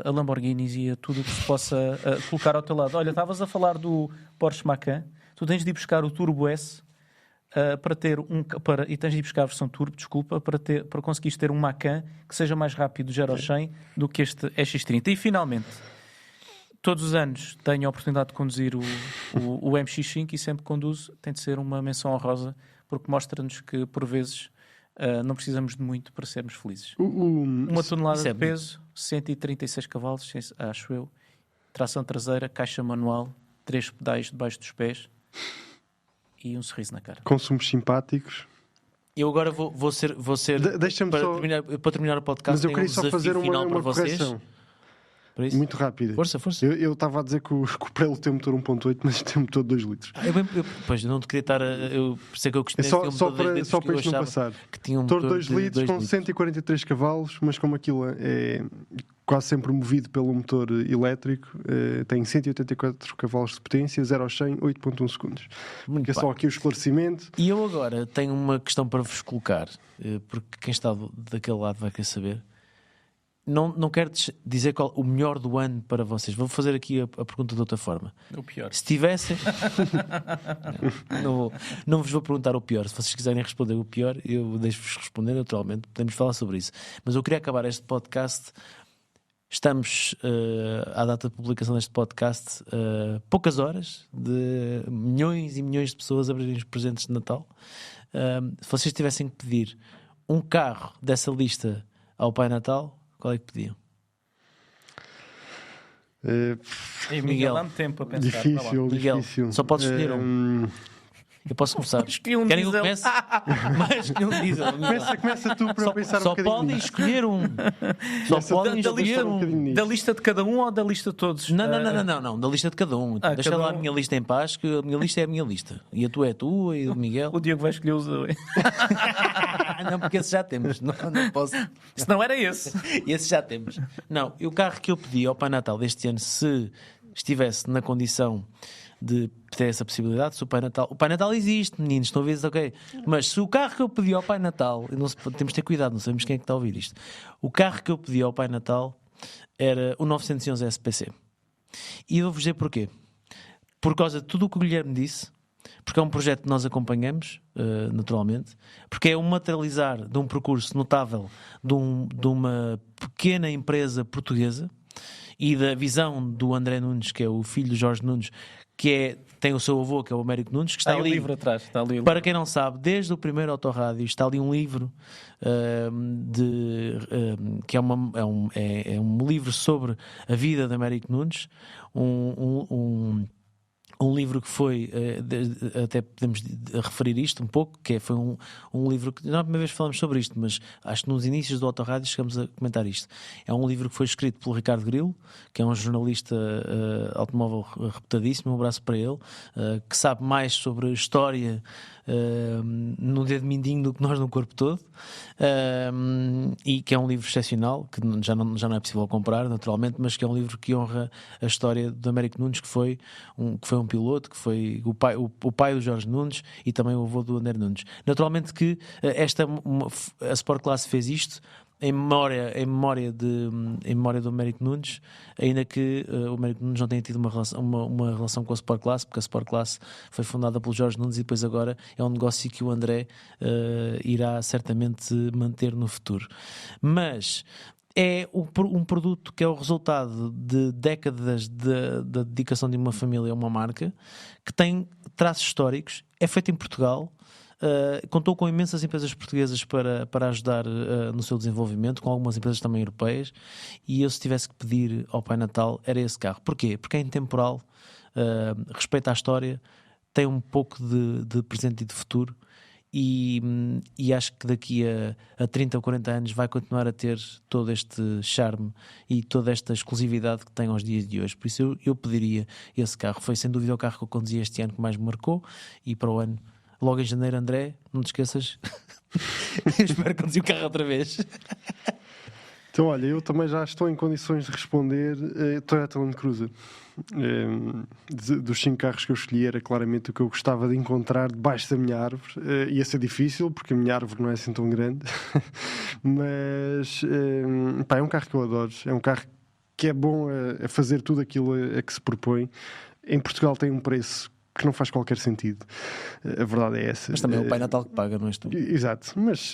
a Lamborghinis e a tudo o que se possa colocar ao teu lado. Olha, estavas a falar do Porsche Macan. Tu tens de ir buscar o Turbo S e tens de ir buscar a versão Turbo, desculpa, para conseguires ter um Macan que seja mais rápido do 0 ao 100 do que este X30. E finalmente, todos os anos tenho a oportunidade de conduzir o MX-5 e sempre que conduzo tem de ser uma menção honrosa porque mostra-nos que por vezes não precisamos de muito para sermos felizes. Uma tonelada de peso, 136 cavalos, acho eu, tração traseira, caixa manual, 3 pedais debaixo dos pés e um sorriso na cara. Consumos simpáticos. Eu agora vou ser Deixa-me para terminar o podcast. Mas eu queria só fazer uma correção. Muito rápida. Força. Eu estava a dizer que o Prelude tem um motor 1.8, mas tem um motor de 2 litros. Pois, eu não te queria estar por isso é que eu gostei só para isto não passar. Que tinha um motor de 2 litros com 143 cavalos, mas como aquilo é quase sempre movido pelo motor elétrico, tem 184 cavalos de potência, 0 ao 100, 8.1 segundos. É só aqui o esclarecimento. E eu agora tenho uma questão para vos colocar, porque quem está daquele lado vai querer saber. Não quero dizer qual o melhor do ano para vocês. Vou fazer aqui a pergunta de outra forma. O pior. Se tivessem... não vos vou perguntar o pior. Se vocês quiserem responder o pior, eu deixo-vos responder naturalmente. Podemos falar sobre isso. Mas eu queria acabar este podcast. Estamos à data de publicação deste podcast poucas horas de milhões e milhões de pessoas a abrirem os presentes de Natal. Se vocês tivessem que pedir um carro dessa lista ao Pai Natal, qual é que pediam? Miguel, dá-me tempo a pensar. Difícil. Miguel, só podes escolher um. Eu posso começar. Querem que eu comece? Mas escolhi um diesel. Começa tu para eu pensar um bocadinho. Só podem escolher um. Só podem escolher um. Da lista de cada um ou da lista de todos? Não. Da lista de cada um. Deixa lá a minha lista em paz, que a minha lista é a minha lista. E a tua é a tua e o Miguel. O Diogo vai escolher os dois. Não, porque esse já temos. Não posso. Se não era esse. Esse já temos. Não, e o carro que eu pedi ao Pai Natal deste ano, se estivesse na condição de ter essa possibilidade, se o Pai Natal existe, meninos, estão a ver isso, ok? Mas se o carro que eu pedi ao Pai Natal, temos de ter cuidado, não sabemos quem é que está a ouvir isto. O carro que eu pedi ao Pai Natal era o 911 SPC. E eu vou-vos dizer porquê. Por causa de tudo o que o Guilherme disse, porque é um projeto que nós acompanhamos, naturalmente, porque é um materializar de um percurso notável de uma pequena empresa portuguesa e da visão do André Nunes, que é o filho de Jorge Nunes, que tem o seu avô, que é o Américo Nunes, que está ali. O livro atrás. Está ali o livro. Para quem não sabe, desde o primeiro Autorádio está ali um livro que é um livro sobre a vida de Américo Nunes, um livro que foi, até podemos referir isto um pouco, foi um livro que, não é a primeira vez que falamos sobre isto, mas acho que nos inícios do Autorádio chegamos a comentar isto. É um livro que foi escrito pelo Ricardo Grilo, que é um jornalista automóvel reputadíssimo, um abraço para ele, que sabe mais sobre a história no dedo mindinho do que nós no corpo todo, e que é um livro excepcional, que já não é possível comprar, naturalmente, mas que é um livro que honra a história do Américo Nunes, que foi um piloto, que foi o pai do Jorge Nunes e também o avô do André Nunes. Naturalmente que a Sport Class fez isto em memória do Américo Nunes, ainda que o Américo Nunes não tenha tido uma relação com a Sport Class, porque a Sport Class foi fundada pelo Jorge Nunes e depois agora é um negócio que o André irá certamente manter no futuro. Mas é um produto que é o resultado de décadas da dedicação de uma família a uma marca, que tem traços históricos, é feito em Portugal, contou com imensas empresas portuguesas para ajudar no seu desenvolvimento, com algumas empresas também europeias, e eu, se tivesse que pedir ao Pai Natal, era esse carro. Porquê? Porque é intemporal, respeita a história, tem um pouco de presente e de futuro, e acho que daqui a 30 ou 40 anos vai continuar a ter todo este charme e toda esta exclusividade que tem aos dias de hoje. Por isso eu pediria esse carro. Foi sem dúvida o carro que eu conduzi este ano que mais me marcou, e para o ano, logo em janeiro, André, não te esqueças. Eu espero conduzir o carro outra vez. Então, olha, eu também já estou em condições de responder Toyota Land Cruiser. Dos 5 carros que eu escolhi, era claramente o que eu gostava de encontrar debaixo da minha árvore. Ia ser difícil, porque a minha árvore não é assim tão grande. Mas é um carro que eu adoro. É um carro que é bom a fazer tudo aquilo a que se propõe. Em Portugal tem um preço que não faz qualquer sentido. A verdade é essa. Mas também é o Pai Natal que paga, não és tu? Exato, mas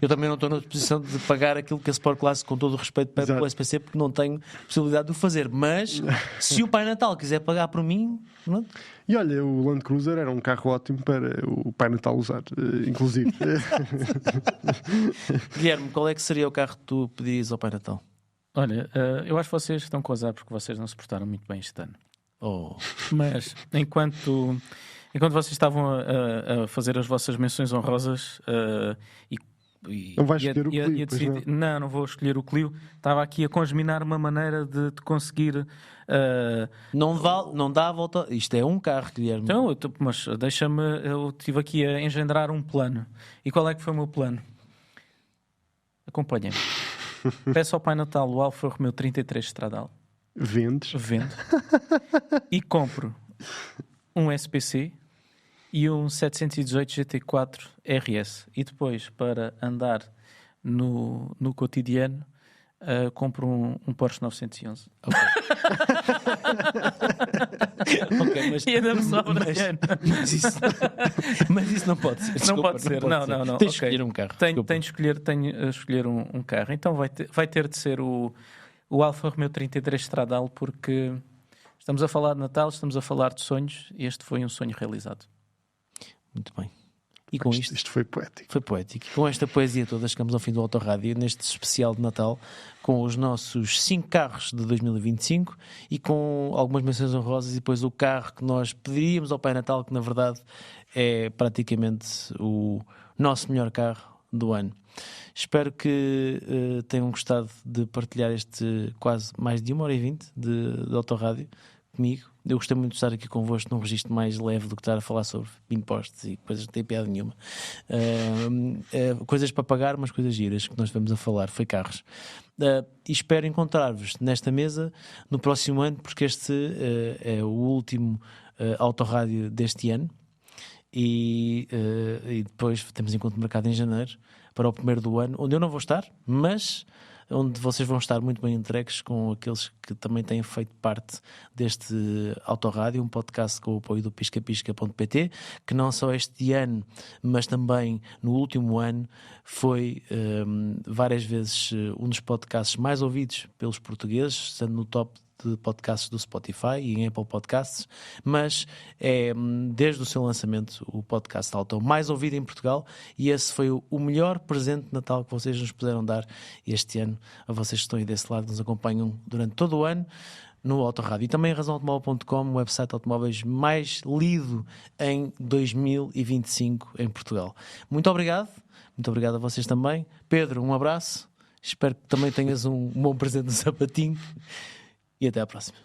eu também não estou na posição de pagar aquilo que a Sport Class, com todo o respeito, pede pelo SPC, porque não tenho possibilidade de o fazer. Mas se o Pai Natal quiser pagar por mim, pronto. E olha, o Land Cruiser era um carro ótimo para o Pai Natal usar, inclusive. Guilherme, qual é que seria o carro que tu pedirias ao Pai Natal? Olha, eu acho que vocês estão com azar porque vocês não se portaram muito bem este ano. Oh. Mas enquanto vocês estavam a fazer as vossas menções honrosas não vais escolher o Clio, decidir, não vou escolher o Clio. Estava aqui a congeminar uma maneira de conseguir. Não dá a volta. Isto é um carro, Guilherme. Então, mas deixa-me. Eu estive aqui a engendrar um plano. E qual é que foi o meu plano? Acompanhem-me. Peço ao Pai Natal o Alfa Romeo 33 Stradale. Vendo. E compro um SPC e um 718 GT4 RS. E depois, para andar no cotidiano, compro um Porsche 911. Ok. Ok, mas, e ainda me sobra mas isso não pode ser. Desculpa, não pode ser. Não. Tens de escolher um carro. Tenho de escolher um carro. Então vai ter de ser o Alfa Romeo 33 Stradale, porque estamos a falar de Natal, estamos a falar de sonhos, e este foi um sonho realizado. Muito bem. E com isto foi poético. Foi poético. E com esta poesia toda, chegamos ao fim do Autorádio, neste especial de Natal, com os nossos 5 carros de 2025 e com algumas menções honrosas, e depois o carro que nós pediríamos ao Pai Natal, que na verdade é praticamente o nosso melhor carro do ano. Espero que tenham gostado de partilhar este quase mais de 1h20 de Autorádio comigo. Eu gostei muito de estar aqui convosco num registro mais leve do que estar a falar sobre impostos e coisas que não têm piada nenhuma. Coisas para pagar, mas coisas giras que nós vamos a falar. Foi carros. E espero encontrar-vos nesta mesa no próximo ano, porque este é o último Autorádio deste ano. E depois temos encontro marcado em janeiro para o primeiro do ano, onde eu não vou estar, mas onde vocês vão estar muito bem entregues com aqueles que também têm feito parte deste Autorádio, um podcast com o apoio do piscapisca.pt, que não só este ano, mas também no último ano foi várias vezes um dos podcasts mais ouvidos pelos portugueses, sendo no top de podcasts do Spotify e em Apple Podcasts, mas é desde o seu lançamento o podcast Auto mais ouvido em Portugal, e esse foi o melhor presente de Natal que vocês nos puderam dar este ano, a vocês que estão aí desse lado, que nos acompanham durante todo o ano no Autorádio. E também a razãoautomóvel.com, o website de automóveis mais lido em 2025 em Portugal. Muito obrigado a vocês também. Pedro, um abraço, espero que também tenhas um bom presente no sapatinho. E até à próxima.